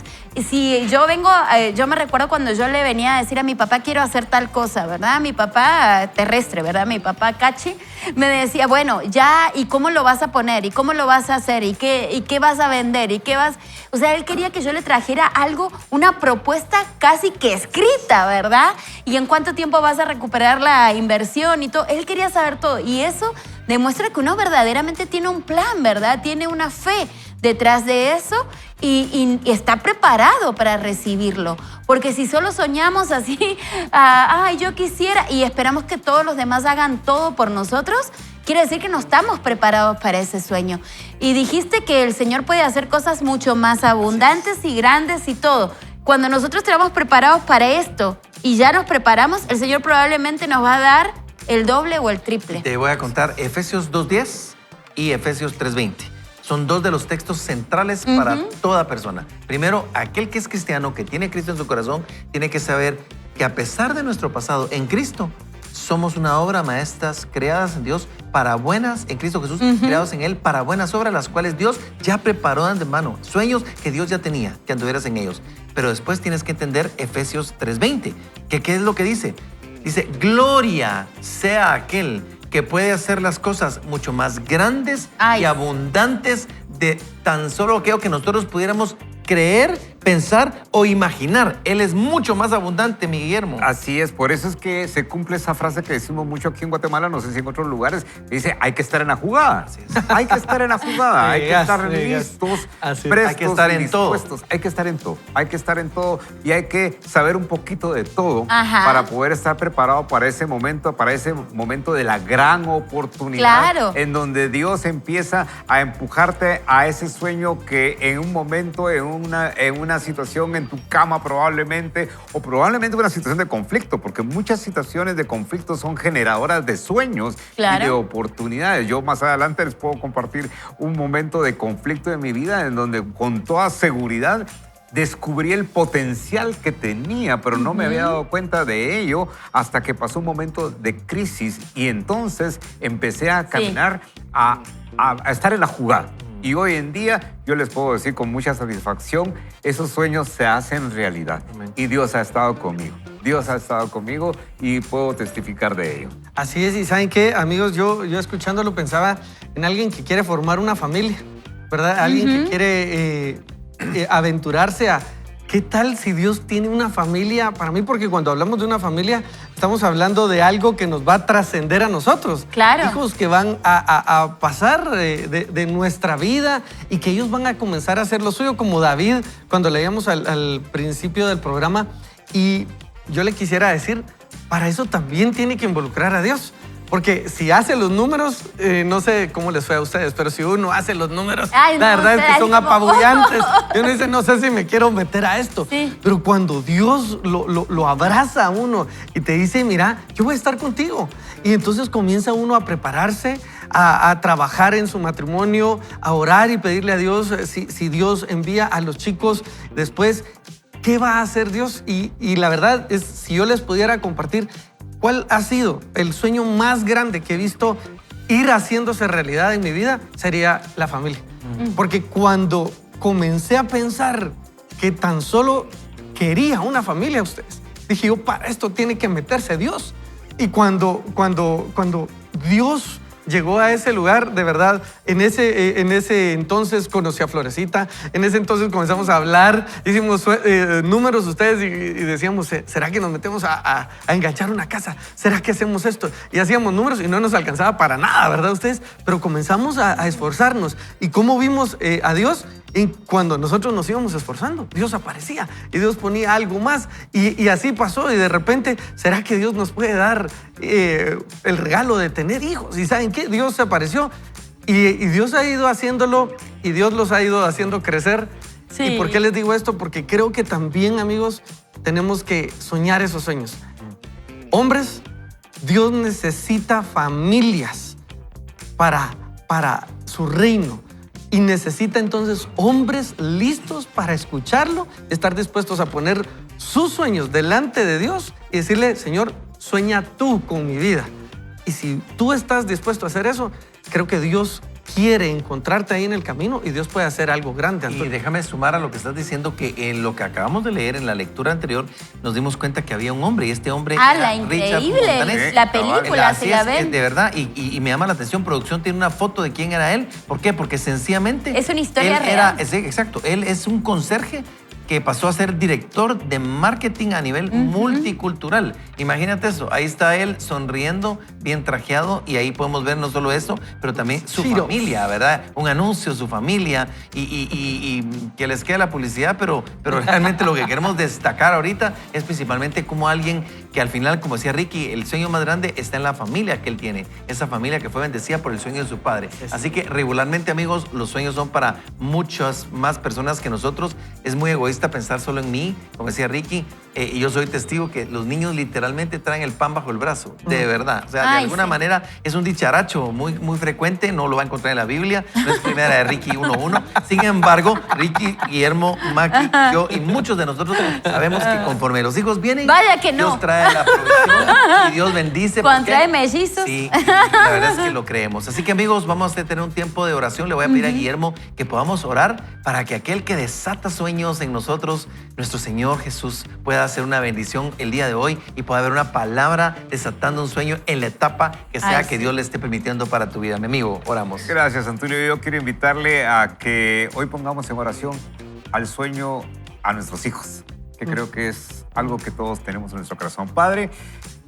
C: Si yo vengo, yo me recuerdo cuando yo le venía a decir a mi papá, quiero hacer tal cosa, ¿verdad? Mi papá terrestre, ¿verdad? Mi papá Cachi me decía, bueno, ya, ¿y cómo lo vas a poner? ¿Y cómo lo vas a hacer? ¿Y qué vas a vender? ¿Y qué vas...? O sea, él quería que yo le trajera algo, una propuesta casi que escrita, ¿verdad? ¿Y en cuánto tiempo vas a recuperar la inversión y todo? Él quería saber todo. Y eso demuestra que uno verdaderamente tiene un plan, ¿verdad? Tiene una fe detrás de eso y está preparado para recibirlo. Porque si solo soñamos así, ay, yo quisiera, y esperamos que todos los demás hagan todo por nosotros, quiere decir que no estamos preparados para ese sueño. Y dijiste que el Señor puede hacer cosas mucho más abundantes y grandes y todo. Cuando nosotros estamos preparados para esto y ya nos preparamos, el Señor probablemente nos va a dar el doble o el triple.
A: Te voy a contar Efesios 2:10 y Efesios 3:20. Son dos de los textos centrales para toda persona. Primero, aquel que es cristiano, que tiene a Cristo en su corazón, tiene que saber que a pesar de nuestro pasado en Cristo, somos una obra maestras creadas en Dios para buenas, en Cristo Jesús, creados en Él para buenas obras, las cuales Dios ya preparó de antemano. Sueños que Dios ya tenía, que anduvieras en ellos. Pero después tienes que entender Efesios 3:20, que ¿qué es lo que dice? Dice, gloria sea aquel que puede hacer las cosas mucho más grandes y abundantes de tan solo aquello que nosotros pudiéramos creer, pensar o imaginar. Él es mucho más abundante, mi Guillermo.
D: Así es, por eso es que se cumple esa frase que decimos mucho aquí en Guatemala, no sé si en otros lugares, que dice, hay que estar en la jugada. Hay que estar en la jugada, hay que estar listos, prestos,
A: hay que estar en todo.
D: Hay que estar en todo, hay que estar en todo y hay que saber un poquito de todo para poder estar preparado para ese momento de la gran oportunidad en donde Dios empieza a empujarte a ese sueño que en un momento, en una situación en tu cama probablemente una situación de conflicto, porque muchas situaciones de conflicto son generadoras de sueños y de oportunidades. Yo más adelante les puedo compartir un momento de conflicto de mi vida en donde con toda seguridad descubrí el potencial que tenía, pero no me había dado cuenta de ello hasta que pasó un momento de crisis y entonces empecé a caminar, a estar en la jugada. Y hoy en día, yo les puedo decir con mucha satisfacción, esos sueños se hacen realidad. Y Dios ha estado conmigo. Dios ha estado conmigo y puedo testificar de ello.
E: Así es, y ¿saben qué, amigos? Yo escuchándolo pensaba en alguien que quiere formar una familia, ¿verdad? Alguien que quiere aventurarse a... ¿Qué tal si Dios tiene una familia para mí? Porque cuando hablamos de una familia, estamos hablando de algo que nos va a trascender a nosotros.
C: Claro.
E: Hijos que van a pasar de nuestra vida y que ellos van a comenzar a hacer lo suyo, como David, cuando leíamos al principio del programa. Y yo le quisiera decir, para eso también tiene que involucrar a Dios. Porque si hace los números, no sé cómo les fue a ustedes, pero si uno hace los números, la verdad es que son apabullantes. Y uno dice, no sé si me quiero meter a esto. Pero cuando Dios lo abraza a uno y te dice, mira, yo voy a estar contigo. Y entonces comienza uno a prepararse, a trabajar en su matrimonio, a orar y pedirle a Dios, si Dios envía a los chicos después, ¿qué va a hacer Dios? Y la verdad es, si yo les pudiera compartir, ¿cuál ha sido el sueño más grande que he visto ir haciéndose realidad en mi vida? Sería la familia. Porque cuando comencé a pensar que tan solo quería una familia, ustedes, dije yo, para esto tiene que meterse Dios. Y cuando Dios llegó a ese lugar, de verdad, en ese entonces conocí a Florecita, en ese entonces comenzamos a hablar, hicimos números ustedes y decíamos, ¿será que nos metemos a enganchar una casa? ¿Será que hacemos esto? Y hacíamos números y no nos alcanzaba para nada, ¿verdad ustedes? Pero comenzamos a esforzarnos. ¿Y cómo vimos a Dios? Cuando nosotros nos íbamos esforzando, Dios aparecía y Dios ponía algo más y así pasó y de repente, ¿será que Dios nos puede dar el regalo de tener hijos? ¿Y saben qué? Dios se apareció y Dios ha ido haciéndolo y Dios los ha ido haciendo crecer.
C: Sí.
E: ¿Y por qué les digo esto? Porque creo que también, amigos, tenemos que soñar esos sueños. Hombres, Dios necesita familias para su reino. Y necesita entonces hombres listos para escucharlo, estar dispuestos a poner sus sueños delante de Dios y decirle, Señor, sueña tú con mi vida. Y si tú estás dispuesto a hacer eso, creo que Dios quiere encontrarte ahí en el camino y Dios puede hacer algo grande, Antonio.
A: Y déjame sumar a lo que estás diciendo, que en lo que acabamos de leer en la lectura anterior, nos dimos cuenta que había un hombre y este hombre era Richard
C: increíble,
A: Montaner.
C: la película,
A: Así
C: si la
A: es,
C: ven.
A: de verdad, y me llama la atención, producción tiene una foto de quién era él. ¿Por qué? Porque sencillamente...
C: Es una historia
A: él
C: real.
A: Sí, exacto, él es un conserje que pasó a ser director de marketing a nivel multicultural. Imagínate eso, ahí está él sonriendo, bien trajeado, y ahí podemos ver no solo eso, pero también su familia, ¿verdad? Un anuncio, su familia, y que les quede la publicidad, pero realmente lo que queremos destacar ahorita es principalmente como alguien que al final, como decía Ricky, el sueño más grande está en la familia que él tiene, esa familia que fue bendecida por el sueño de su padre. Así que regularmente, amigos, los sueños son para muchas más personas que nosotros. Es muy egoísta pensar solo en mí, como decía Ricky, y yo soy testigo que los niños literalmente traen el pan bajo el brazo, de verdad. O sea, de alguna manera es un dicharacho muy, muy frecuente, no lo va a encontrar en la Biblia, no es primera de Ricky 1.1. Sin embargo, Ricky, Guillermo, Maki, yo y muchos de nosotros sabemos que conforme los hijos vienen,
C: vaya que no.
A: Dios trae la provisión y Dios bendice.
C: Cuando trae mellizos.
A: Sí, la verdad es que lo creemos. Así que, amigos, vamos a tener un tiempo de oración. Le voy a pedir a Guillermo que podamos orar para que aquel que desata sueños en nosotros, nuestro Señor Jesús, pueda hacer una bendición el día de hoy y pueda haber una palabra desatando un sueño en la etapa que sea que Dios le esté permitiendo para tu vida. Mi amigo, oramos.
D: Gracias, Antonio. Yo quiero invitarle a que hoy pongamos en oración al sueño a nuestros hijos, que creo que es algo que todos tenemos en nuestro corazón. Padre,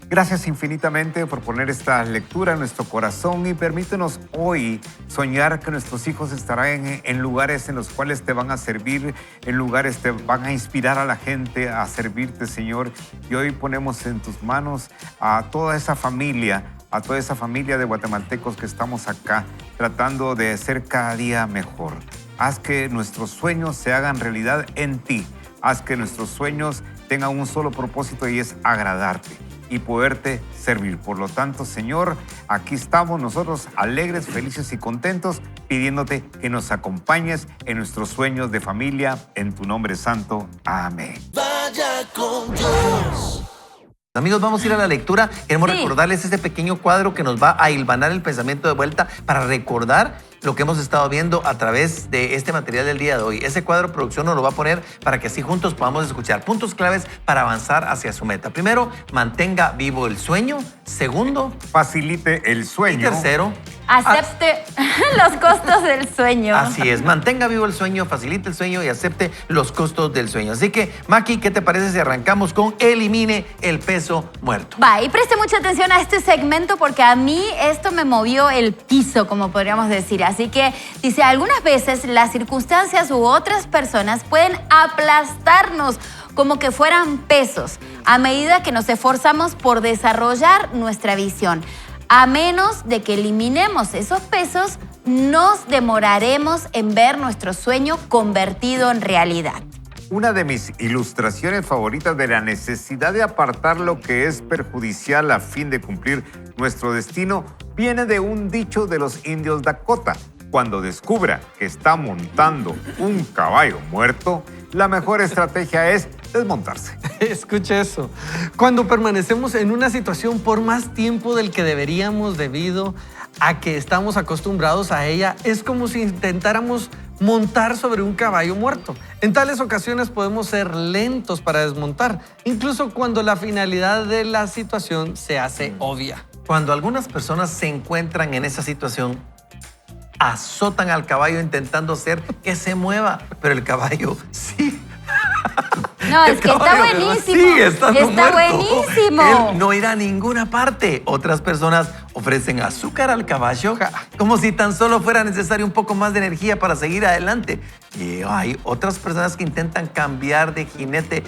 D: gracias infinitamente por poner esta lectura en nuestro corazón y permítenos hoy soñar que nuestros hijos estarán en lugares en los cuales te van a servir, en lugares te van a inspirar a la gente a servirte, Señor. Y hoy ponemos en tus manos a toda esa familia de guatemaltecos que estamos acá tratando de ser cada día mejor. Haz que nuestros sueños se hagan realidad en ti. Haz que nuestros sueños tengan un solo propósito y es agradarte y poderte servir. Por lo tanto, Señor, aquí estamos nosotros alegres, felices y contentos, pidiéndote que nos acompañes en nuestros sueños de familia, en tu nombre santo. Amén.
F: Vaya con Dios.
A: Amigos, vamos a ir a la lectura. Queremos recordarles este pequeño cuadro que nos va a hilvanar el pensamiento de vuelta para recordar lo que hemos estado viendo a través de este material del día de hoy. Ese cuadro, producción, nos lo va a poner para que así juntos podamos escuchar puntos claves para avanzar hacia su meta. Primero, mantenga vivo el sueño. Segundo,
D: facilite el sueño.
A: Y tercero,
C: acepte los costos del sueño.
A: Así es, mantenga vivo el sueño, facilite el sueño y acepte los costos del sueño. Así que, Maki, ¿qué te parece si arrancamos con elimine el peso muerto?
C: Va, y preste mucha atención a este segmento porque a mí esto me movió el piso, como podríamos decir. Así que dice, algunas veces las circunstancias u otras personas pueden aplastarnos como que fueran pesos a medida que nos esforzamos por desarrollar nuestra visión. A menos de que eliminemos esos pesos, nos demoraremos en ver nuestro sueño convertido en realidad.
D: Una de mis ilustraciones favoritas de la necesidad de apartar lo que es perjudicial a fin de cumplir nuestro destino viene de un dicho de los indios Dakota. Cuando descubra que está montando un caballo muerto, la mejor estrategia es desmontarse.
E: Escuche eso. Cuando permanecemos en una situación por más tiempo del que deberíamos debido a que estamos acostumbrados a ella, es como si intentáramos montar sobre un caballo muerto. En tales ocasiones podemos ser lentos para desmontar, incluso cuando la finalidad de la situación se hace obvia.
A: Cuando algunas personas se encuentran en esa situación, azotan al caballo intentando hacer que se mueva, pero el caballo sí.
C: No,
A: El
C: es que está
A: caballo, ¿verdad?
C: buenísimo.
A: Sigue estando
C: Está
A: muerto.
C: buenísimo.
A: Él no irá a ninguna parte. Otras personas ofrecen azúcar al caballo como si tan solo fuera necesario un poco más de energía para seguir adelante. Y hay otras personas que intentan cambiar de jinete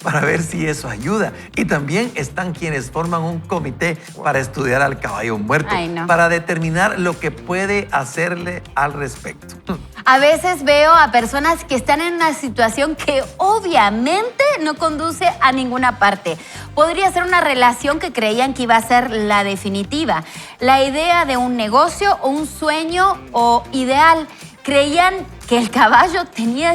A: para ver si eso ayuda. Y también están quienes forman un comité para estudiar al caballo muerto,
C: Ay, no.
A: para determinar lo que puede hacerle al respecto.
C: A veces veo a personas que están en una situación que obviamente no conduce a ninguna parte. Podría ser una relación que creían que iba a ser la definitiva, la idea de un negocio o un sueño o ideal. Creían que el caballo tenía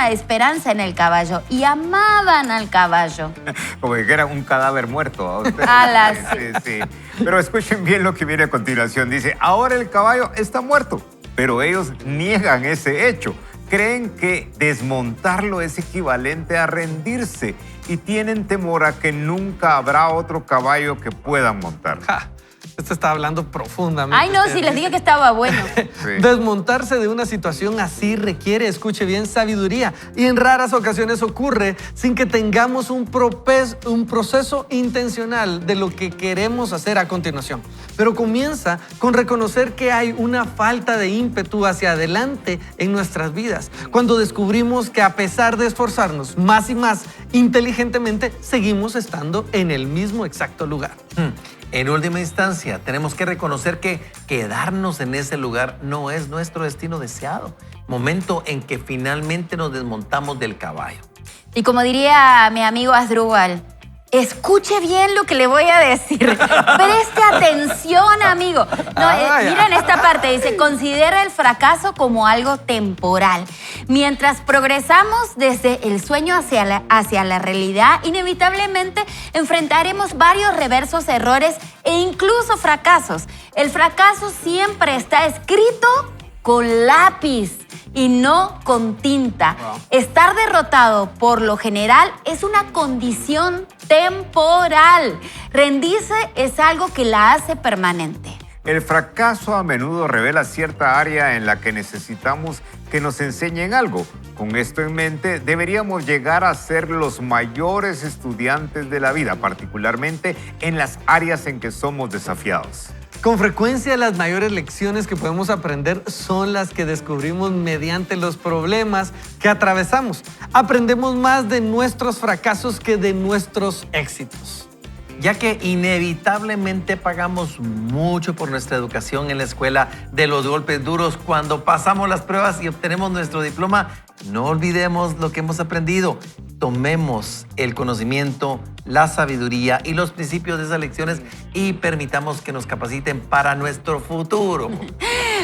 C: esperanza en el caballo y amaban al caballo.
D: Como que era un cadáver muerto. ¿A usted?
C: Alas.
D: Sí. Pero escuchen bien lo que viene a continuación. Dice, ahora el caballo está muerto, pero ellos niegan ese hecho. Creen que desmontarlo es equivalente a rendirse y tienen temor a que nunca habrá otro caballo que puedan montar.
E: Ja, esto está hablando profundamente.
C: Ay, no, si les dije que estaba bueno.
D: Sí.
E: Desmontarse de una situación así requiere, escuche bien, sabiduría. Y en raras ocasiones ocurre sin que tengamos un proceso intencional de lo que queremos hacer a continuación. Pero comienza con reconocer que hay una falta de ímpetu hacia adelante en nuestras vidas. Cuando descubrimos que a pesar de esforzarnos más y más inteligentemente, seguimos estando en el mismo exacto lugar.
A: En última instancia, tenemos que reconocer que quedarnos en ese lugar no es nuestro destino deseado. Momento en que finalmente nos desmontamos del caballo.
C: Y como diría mi amigo Asdrúbal, escuche bien lo que le voy a decir. Preste atención, amigo. No, miren esta parte, dice, considera el fracaso como algo temporal. Mientras progresamos desde el sueño hacia la realidad, inevitablemente enfrentaremos varios reversos, errores e incluso fracasos. El fracaso siempre está escrito con lápiz y no con tinta. Estar derrotado por lo general es una condición temporal. Rendirse es algo que la hace permanente.
D: El fracaso a menudo revela cierta área en la que necesitamos que nos enseñen algo. Con esto en mente, deberíamos llegar a ser los mayores estudiantes de la vida, particularmente en las áreas en que somos desafiados.
E: Con frecuencia las mayores lecciones que podemos aprender son las que descubrimos mediante los problemas que atravesamos. Aprendemos más de nuestros fracasos que de nuestros éxitos.
A: Ya que inevitablemente pagamos mucho por nuestra educación en la escuela, de los golpes duros cuando pasamos las pruebas y obtenemos nuestro diploma, no olvidemos lo que hemos aprendido. Tomemos el conocimiento, la sabiduría y los principios de esas lecciones y permitamos que nos capaciten para nuestro futuro.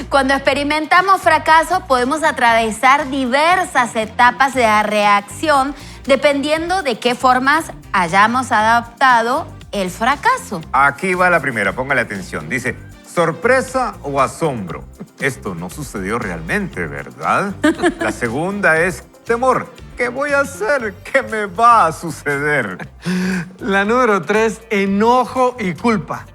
C: Cuando experimentamos fracaso, podemos atravesar diversas etapas de la reacción dependiendo de qué formas hayamos adaptado el fracaso.
D: Aquí va la primera, póngale atención. Dice, sorpresa o asombro. Esto no sucedió realmente, ¿verdad? La segunda es temor. ¿Qué voy a hacer? ¿Qué me va a suceder?
E: La número 3, enojo y culpa.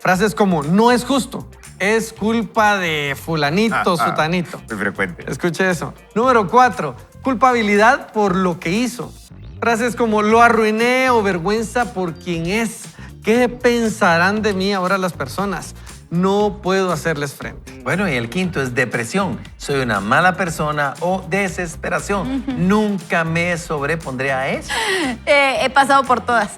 E: Frases como, no es justo, es culpa de fulanito, sutanito.
D: Muy frecuente.
E: Escuche eso. Número 4, culpabilidad por lo que hizo. Frases como, lo arruiné o vergüenza por quien es. ¿Qué pensarán de mí ahora las personas? No puedo hacerles frente.
A: Bueno, y el quinto es depresión. Soy una mala persona o desesperación. Nunca me sobrepondré a eso.
C: He pasado por todas.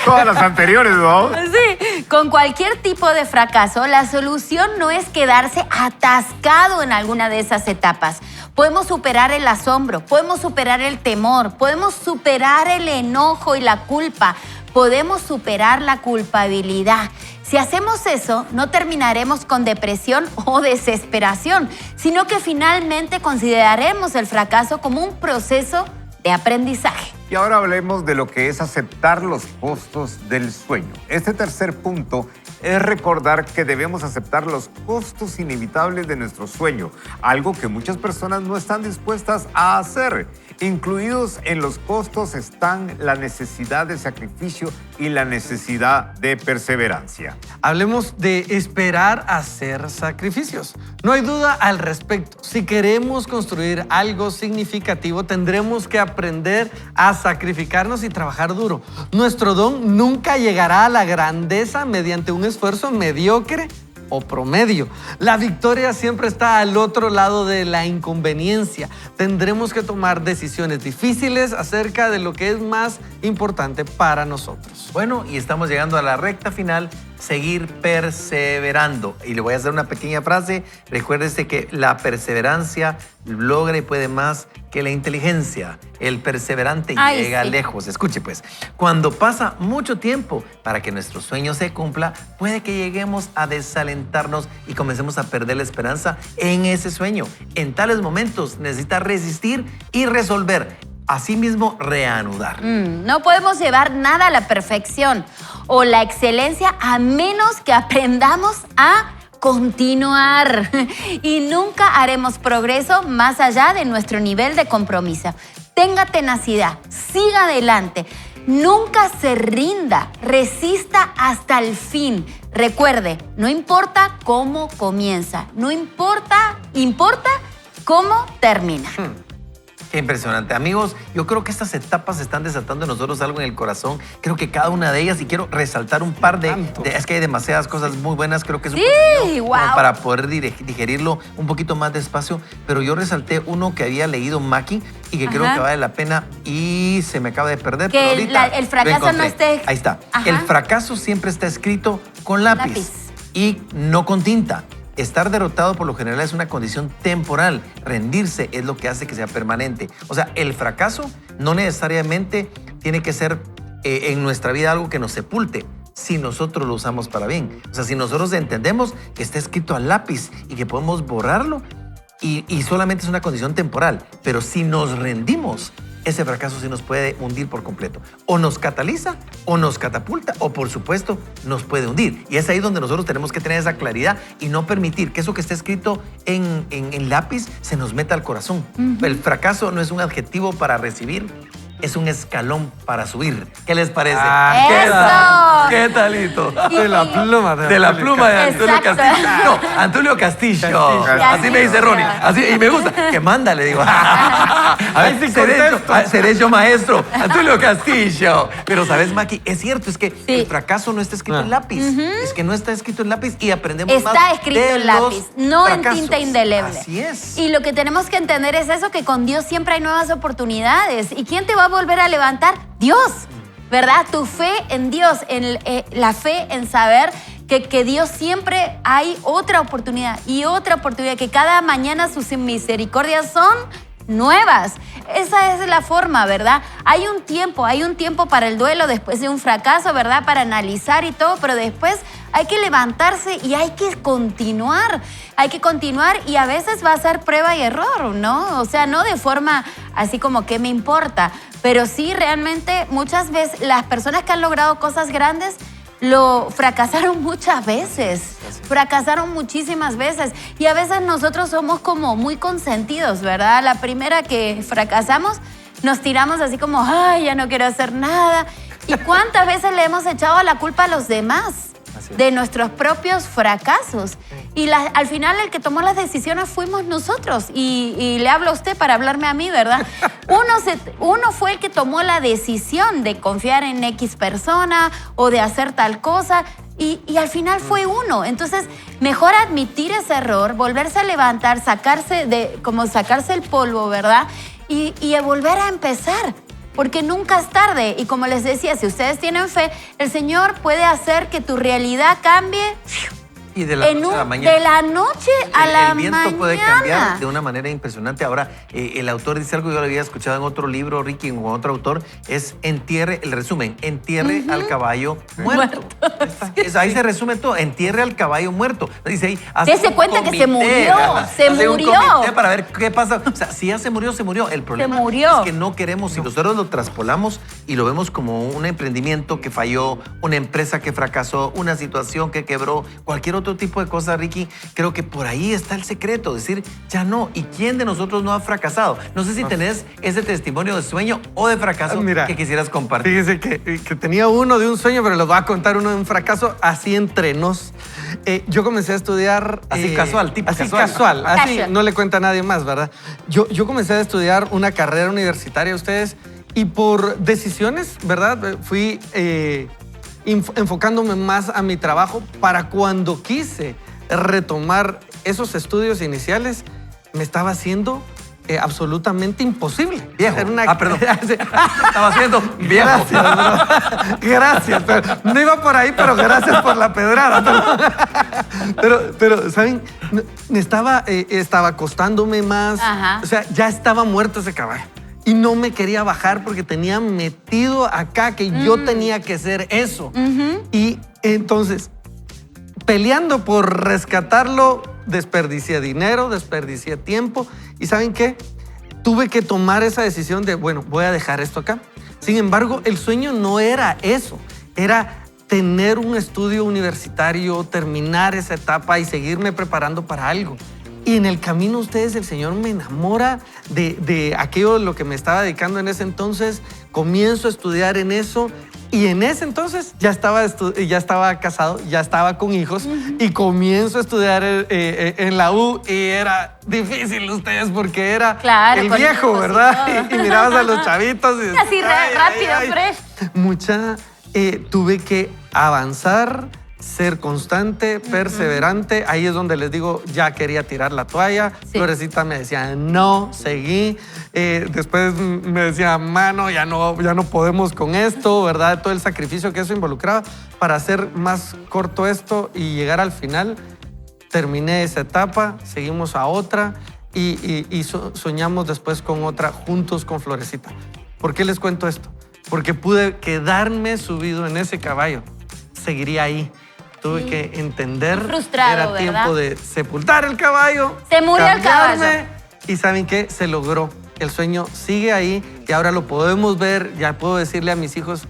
D: Todas las anteriores, ¿no?
C: Sí, con cualquier tipo de fracaso, la solución no es quedarse atascado en alguna de esas etapas. Podemos superar el asombro, podemos superar el temor, podemos superar el enojo y la culpa, podemos superar la culpabilidad. Si hacemos eso, no terminaremos con depresión o desesperación, sino que finalmente consideraremos el fracaso como un proceso de aprendizaje.
D: Y ahora hablemos de lo que es aceptar los costos del sueño. Este tercer punto es recordar que debemos aceptar los costos inevitables de nuestro sueño, algo que muchas personas no están dispuestas a hacer. Incluidos en los costos están la necesidad de sacrificio y la necesidad de perseverancia.
E: Hablemos de esperar a hacer sacrificios. No hay duda al respecto. Si queremos construir algo significativo, tendremos que aprender a sacrificarnos y trabajar duro. Nuestro don nunca llegará a la grandeza mediante un esfuerzo mediocre o promedio. La victoria siempre está al otro lado de la inconveniencia. Tendremos que tomar decisiones difíciles acerca de lo que es más importante para nosotros.
A: Bueno, y estamos llegando a la recta final, seguir perseverando. Y le voy a hacer una pequeña frase. Recuérdese que la perseverancia logra y puede más que la inteligencia. El perseverante llega lejos. Escuche pues, cuando pasa mucho tiempo para que nuestro sueño se cumpla, puede que lleguemos a desalentarnos y comencemos a perder la esperanza en ese sueño. En tales momentos necesita resistir y resolver. Asimismo, reanudar.
C: No podemos llevar nada a la perfección o la excelencia a menos que aprendamos a continuar. Y nunca haremos progreso más allá de nuestro nivel de compromiso. Tenga tenacidad, siga adelante, nunca se rinda, resista hasta el fin. Recuerde, no importa cómo comienza, importa cómo termina.
A: Qué impresionante. Amigos, yo creo que estas etapas están desatando en nosotros algo en el corazón. Creo que cada una de ellas, y quiero resaltar un par es que hay demasiadas cosas muy buenas. Creo que es un contenido como para poder digerirlo un poquito más despacio. Pero yo resalté uno que había leído Maki y que creo que vale la pena y se me acaba de perder.
C: Que
A: pero ahorita
C: el fracaso no esté...
A: Ahí está.
C: Ajá.
A: El fracaso siempre está escrito con lápiz y no con tinta. Estar derrotado por lo general es una condición temporal. Rendirse es lo que hace que sea permanente. O sea, el fracaso no necesariamente tiene que ser en nuestra vida algo que nos sepulte si nosotros lo usamos para bien. O sea, si nosotros entendemos que está escrito a lápiz y que podemos borrarlo y solamente es una condición temporal. Pero si nos rendimos, ese fracaso sí nos puede hundir por completo. O nos cataliza, o nos catapulta, o por supuesto nos puede hundir. Y es ahí donde nosotros tenemos que tener esa claridad y no permitir que eso que está escrito en lápiz se nos meta al corazón. El fracaso no es un adjetivo para recibir, es un escalón para subir. ¿Qué les parece? ¿Qué talito?
E: De la pluma.
A: De la pluma de Antonio
C: Exacto.
A: Castillo. No, Antonio Castillo. Así me dice Ronnie. Así, y me gusta. Que manda, le digo. A ver, seré yo maestro. Antonio Castillo. Pero, ¿sabes, Maki? Es cierto, es que el fracaso no está escrito en lápiz. Es que no está escrito en lápiz y aprendemos más
C: Está escrito
A: de
C: en lápiz, no en
A: fracasos.
C: tinta indeleble.
A: Así es.
C: Y lo que tenemos que entender es eso, que con Dios siempre hay nuevas oportunidades. ¿Y quién te va a volver a levantar? Dios, ¿verdad? Tu fe en Dios, la fe en saber que Dios siempre hay otra oportunidad y otra oportunidad, que cada mañana sus misericordias son nuevas. Esa es la forma, ¿verdad? Hay un tiempo para el duelo después de un fracaso, ¿verdad? Para analizar y todo, pero después hay que levantarse y hay que continuar. Hay que continuar y a veces va a ser prueba y error, ¿no? O sea, no de forma así como que me importa, pero sí realmente muchas veces las personas que han logrado cosas grandes lo fracasaron muchas veces, fracasaron muchísimas veces y a veces nosotros somos como muy consentidos, ¿verdad? La primera que fracasamos nos tiramos así como, ay, ya no quiero hacer nada. ¿Y cuántas veces le hemos echado la culpa a los demás de nuestros propios fracasos? Y al final el que tomó las decisiones fuimos nosotros. Y le hablo a usted para hablarme a mí, ¿verdad? Uno fue el que tomó la decisión de confiar en X persona o de hacer tal cosa. Y al final fue uno. Entonces, mejor admitir ese error, volverse a levantar, sacarse el polvo, ¿verdad? Y volver a empezar. Porque nunca es tarde. Y como les decía, si ustedes tienen fe, el Señor puede hacer que tu realidad cambie.
A: Y de la noche a la mañana.
C: De la noche a la mañana.
A: El viento puede cambiar de una manera impresionante. Ahora, el autor dice algo, yo lo había escuchado en otro libro, Ricky, o otro autor, es el resumen, entierre al caballo muerto. Ahí se resume todo, entierre al caballo muerto. Dice ahí,
C: Dese cuenta que se murió, se murió.
A: Un comité para ver qué pasa. O sea, si ya se murió, se murió. El problema es que no queremos, si nosotros lo traspolamos y lo vemos como un emprendimiento que falló, una empresa que fracasó, una situación que quebró, cualquier otro tipo de cosas, Ricky, creo que por ahí está el secreto, decir, ya no. ¿Y quién de nosotros no ha fracasado? No sé si tenés ese testimonio de sueño o de fracaso que quisieras compartir.
E: Fíjese que tenía uno de un sueño, pero les voy a contar uno de un fracaso así entre nos. Yo comencé a estudiar...
A: Así casual, tipo
E: así
A: casual.
E: así
C: Casual.
E: no le cuenta a nadie más, ¿verdad? Yo comencé a estudiar una carrera universitaria, ustedes, y por decisiones, ¿verdad? Fui enfocándome más a mi trabajo para cuando quise retomar esos estudios iniciales, me estaba haciendo absolutamente imposible.
A: Viejo. Perdón. Estaba haciendo viejo.
E: Gracias, bro. Gracias. No iba por ahí, pero gracias por la pedrada. Pero ¿saben? Estaba acostándome más.
C: Ajá.
E: O sea, ya estaba muerto ese caballo. Y no me quería bajar porque tenía metido acá que yo tenía que ser eso. Y entonces, peleando por rescatarlo, desperdicié dinero, desperdicié tiempo. ¿Y saben qué? Tuve que tomar esa decisión de, bueno, voy a dejar esto acá. Sin embargo, el sueño no era eso. Era tener un estudio universitario, terminar esa etapa y seguirme preparando para algo. Y en el camino, ustedes, el Señor me enamora de aquello a lo que me estaba dedicando en ese entonces. Comienzo a estudiar en eso. Y en ese entonces ya estaba casado, ya estaba con hijos y comienzo a estudiar en la U y era difícil ustedes porque era
C: Claro,
E: el
C: con
E: viejo,
C: hijos y
E: ¿verdad?
C: todo.
E: Y mirabas a los chavitos y
C: Así rápido, fresh.
E: tuve que avanzar, ser constante, perseverante. Ahí es donde les digo, ya quería tirar la toalla.
C: Sí.
E: Florecita me decía, no, seguí. Después me decía, mano, ya no podemos con esto, ¿verdad? Todo el sacrificio que eso involucraba. Para hacer más corto esto y llegar al final, terminé esa etapa, seguimos a otra y soñamos después con otra juntos con Florecita. ¿Por qué les cuento esto? Porque pude quedarme subido en ese caballo. Seguiría ahí. Tuve que entender
C: Frustrado,
E: era
C: ¿verdad?
E: tiempo de sepultar el caballo.
C: Se murió el
E: cambiarme,
C: caballo.
E: Y ¿saben qué? Se logró. El sueño sigue ahí y ahora lo podemos ver. Ya puedo decirle a mis hijos,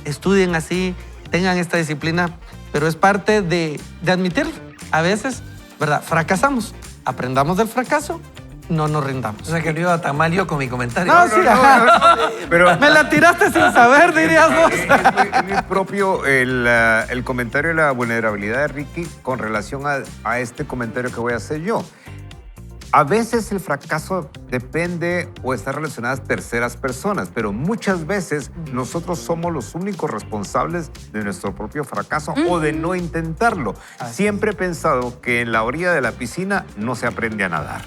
E: estudien así, tengan esta disciplina, pero es parte de admitirlo. A veces, ¿verdad? Fracasamos. Aprendamos del fracaso, no nos rindamos.
A: O sea, que no iba tan mal yo con mi comentario.
E: No, sí, ajá.
D: Pero
E: Me la tiraste sin saber, dirías vos.
D: es muy propio el comentario de la vulnerabilidad de Ricky con relación a este comentario que voy a hacer yo. A veces el fracaso depende o está relacionado a terceras personas, pero muchas veces nosotros somos los únicos responsables de nuestro propio fracaso o de no intentarlo. Siempre he pensado que en la orilla de la piscina no se aprende a nadar.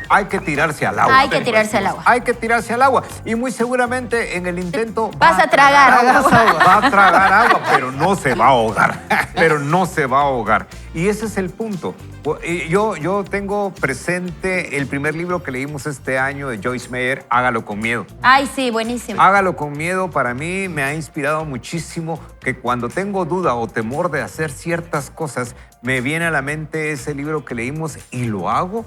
D: Hay que tirarse al agua.
C: Hay que tirarse al agua.
D: Hay que tirarse al agua. Y muy seguramente en el intento...
C: Vas a tragar agua.
D: Va a tragar agua, pero no se va a ahogar. Pero no se va a ahogar. Y ese es el punto. Yo tengo presente el primer libro que leímos este año de Joyce Meyer, Hágalo con miedo.
C: Ay, sí, buenísimo.
D: Hágalo con miedo para mí me ha inspirado muchísimo que cuando tengo duda o temor de hacer ciertas cosas, me viene a la mente ese libro que leímos y lo hago.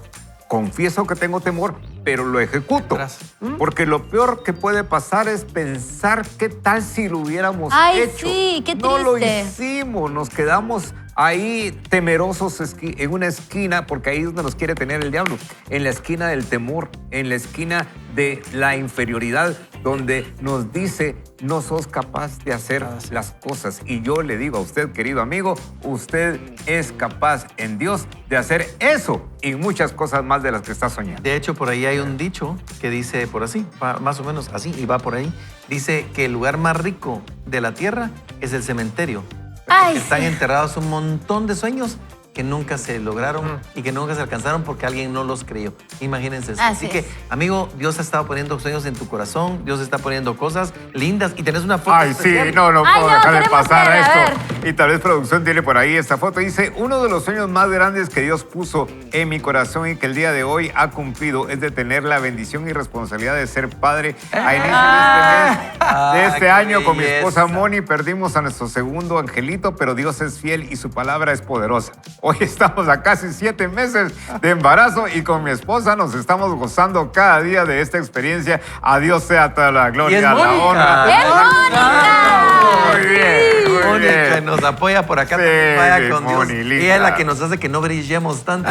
D: Confieso que tengo temor, pero lo ejecuto.
E: Gracias.
D: Porque lo peor que puede pasar es pensar qué tal si lo hubiéramos
C: Ay,
D: hecho.
C: sí, qué
D: No lo
C: triste.
D: hicimos, nos quedamos ahí temerosos en una esquina, porque ahí es donde nos quiere tener el diablo, en la esquina del temor, en la esquina de la inferioridad, donde nos dice, no sos capaz de hacer las cosas. Y yo le digo a usted, querido amigo, usted es capaz en Dios de hacer eso y muchas cosas más de las que está soñando.
A: De hecho, por ahí hay un dicho que dice por así, más o menos así, y va por ahí. Dice que el lugar más rico de la tierra es el cementerio.
C: Ay,
A: Están
C: sí.
A: enterrados un montón de sueños que nunca se lograron y que nunca se alcanzaron porque alguien no los creyó. Imagínense eso.
C: Así
A: que,
C: es.
A: amigo, Dios ha estado poniendo sueños en tu corazón, Dios está poniendo cosas lindas y tenés una foto
D: Ay, sí,
A: especial.
D: no
C: Ay,
D: puedo
C: no,
D: dejar de
C: queremos
D: pasar
C: ver, a
D: esto. Y tal vez producción tiene por ahí esta foto. Dice, uno de los sueños más grandes que Dios puso en mi corazón y que el día de hoy ha cumplido es de tener la bendición y responsabilidad de ser padre. A inicio de este
A: qué
D: año con mi esposa
A: belleza.
D: Moni perdimos a nuestro segundo angelito, pero Dios es fiel y su palabra es poderosa. Hoy estamos a casi 7 meses de embarazo y con mi esposa nos estamos gozando cada día de esta experiencia. A Dios sea toda la gloria,
A: Y es
D: la
A: Mónica.
D: honra.
C: ¡Es Mónica!
D: Muy bien, muy
A: Mónica nos apoya por acá.
D: Sí,
A: También vaya con Dios.
D: Moni, linda.
A: Ella es la que nos hace que no brillemos tanto.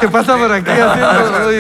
E: ¿Qué pasa por aquí haciendo?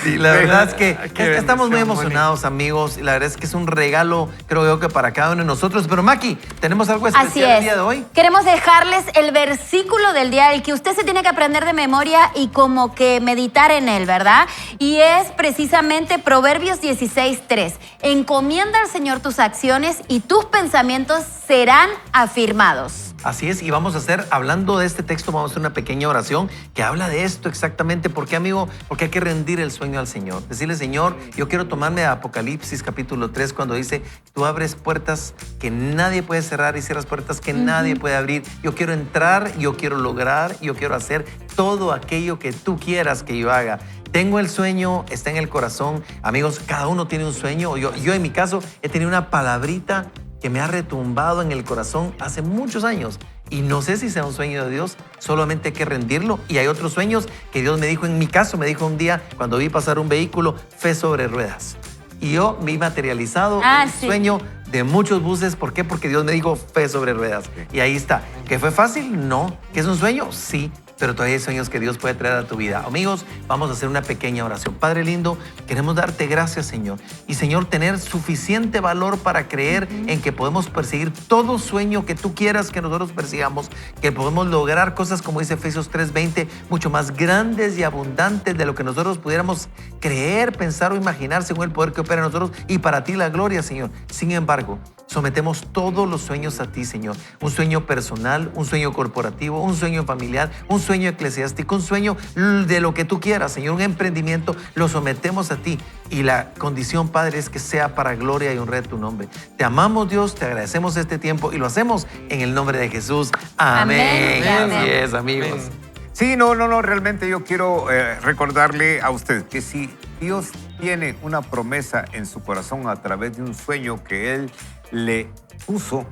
A: Sí, la verdad es que
E: Qué
A: estamos muy
E: bendición,
A: emocionados, amigos. Y la verdad es que es un regalo, creo yo, que para cada uno de nosotros. Pero Maki, tenemos algo
C: Así
A: especial
C: es.
A: el día de hoy.
C: Queremos dejarles el versículo del día, el que usted se tiene que aprender de memoria y como que meditar en él, ¿verdad? Y es precisamente Proverbios 16:3. Encomienda al Señor tus acciones y tus pensamientos serán afirmados.
A: Así es, y vamos a hacer, hablando de este texto, vamos a hacer una pequeña oración que habla de esto exactamente. ¿Por qué, amigo? Porque hay que rendir el sueño al Señor. Decirle, Señor, yo quiero tomarme a Apocalipsis capítulo 3 cuando dice, tú abres puertas que nadie puede cerrar y cierras puertas que nadie puede abrir. Yo quiero entrar, yo quiero lograr, yo quiero hacer todo aquello que tú quieras que yo haga. Tengo el sueño, está en el corazón. Amigos, cada uno tiene un sueño. Yo en mi caso he tenido una palabrita que me ha retumbado en el corazón hace muchos años. Y no sé si sea un sueño de Dios, solamente hay que rendirlo. Y hay otros sueños que Dios me dijo, en mi caso, me dijo un día cuando vi pasar un vehículo, fe sobre ruedas. Y yo me he materializado el sueño de muchos buses. ¿Por qué? Porque Dios me dijo fe sobre ruedas. Y ahí está. ¿Que fue fácil? No. ¿Que es un sueño? Sí. Pero todavía hay sueños que Dios puede traer a tu vida. Amigos, vamos a hacer una pequeña oración. Padre lindo, queremos darte gracias, Señor. Y, Señor, tener suficiente valor para creer en que podemos perseguir todo sueño que tú quieras que nosotros persigamos, que podemos lograr cosas, como dice Efesios 3:20, mucho más grandes y abundantes de lo que nosotros pudiéramos creer, pensar o imaginar según el poder que opera en nosotros. Y para ti la gloria, Señor. Sin embargo, sometemos todos los sueños a ti, Señor. Un sueño personal, un sueño corporativo, un sueño familiar, un sueño eclesiástico, un sueño de lo que tú quieras, Señor, un emprendimiento, lo sometemos a ti. Y la condición, Padre, es que sea para gloria y honra de tu nombre. Te amamos, Dios, te agradecemos este tiempo y lo hacemos en el nombre de Jesús. Amén.
C: Amén.
A: Así es, amigos.
E: Amén.
D: Sí, no, realmente yo quiero recordarle a usted que si Dios tiene una promesa en su corazón a través de un sueño que Él le puso,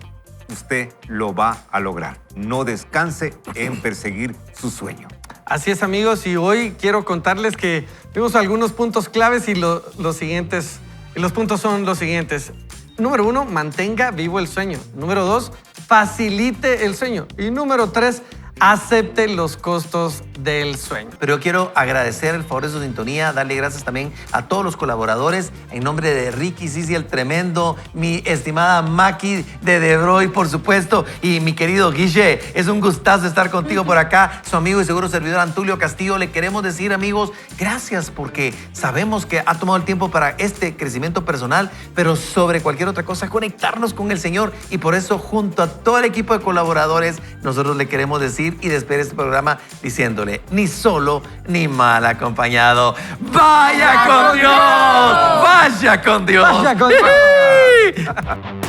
D: usted lo va a lograr. No descanse en perseguir su sueño.
E: Así es, amigos, y hoy quiero contarles que vimos algunos puntos claves y los puntos son los siguientes. Número 1, mantenga vivo el sueño. Número 2, facilite el sueño. Y número 3, acepte los costos del sueño.
A: Pero yo quiero agradecer el favor de su sintonía, darle gracias también a todos los colaboradores, en nombre de Ricky Sisi el Tremendo, mi estimada Maki de Debroy, por supuesto, y mi querido Guille. Es un gustazo estar contigo por acá, su amigo y seguro servidor Antulio Castillo. Le queremos decir, amigos, gracias, porque sabemos que ha tomado el tiempo para este crecimiento personal, pero sobre cualquier otra cosa, conectarnos con el Señor. Y por eso, junto a todo el equipo de colaboradores, nosotros le queremos decir y despedir este programa diciéndole, ni solo ni mal acompañado. ¡Vaya con Dios! ¡Vaya con Dios!
E: ¡Vaya con Dios!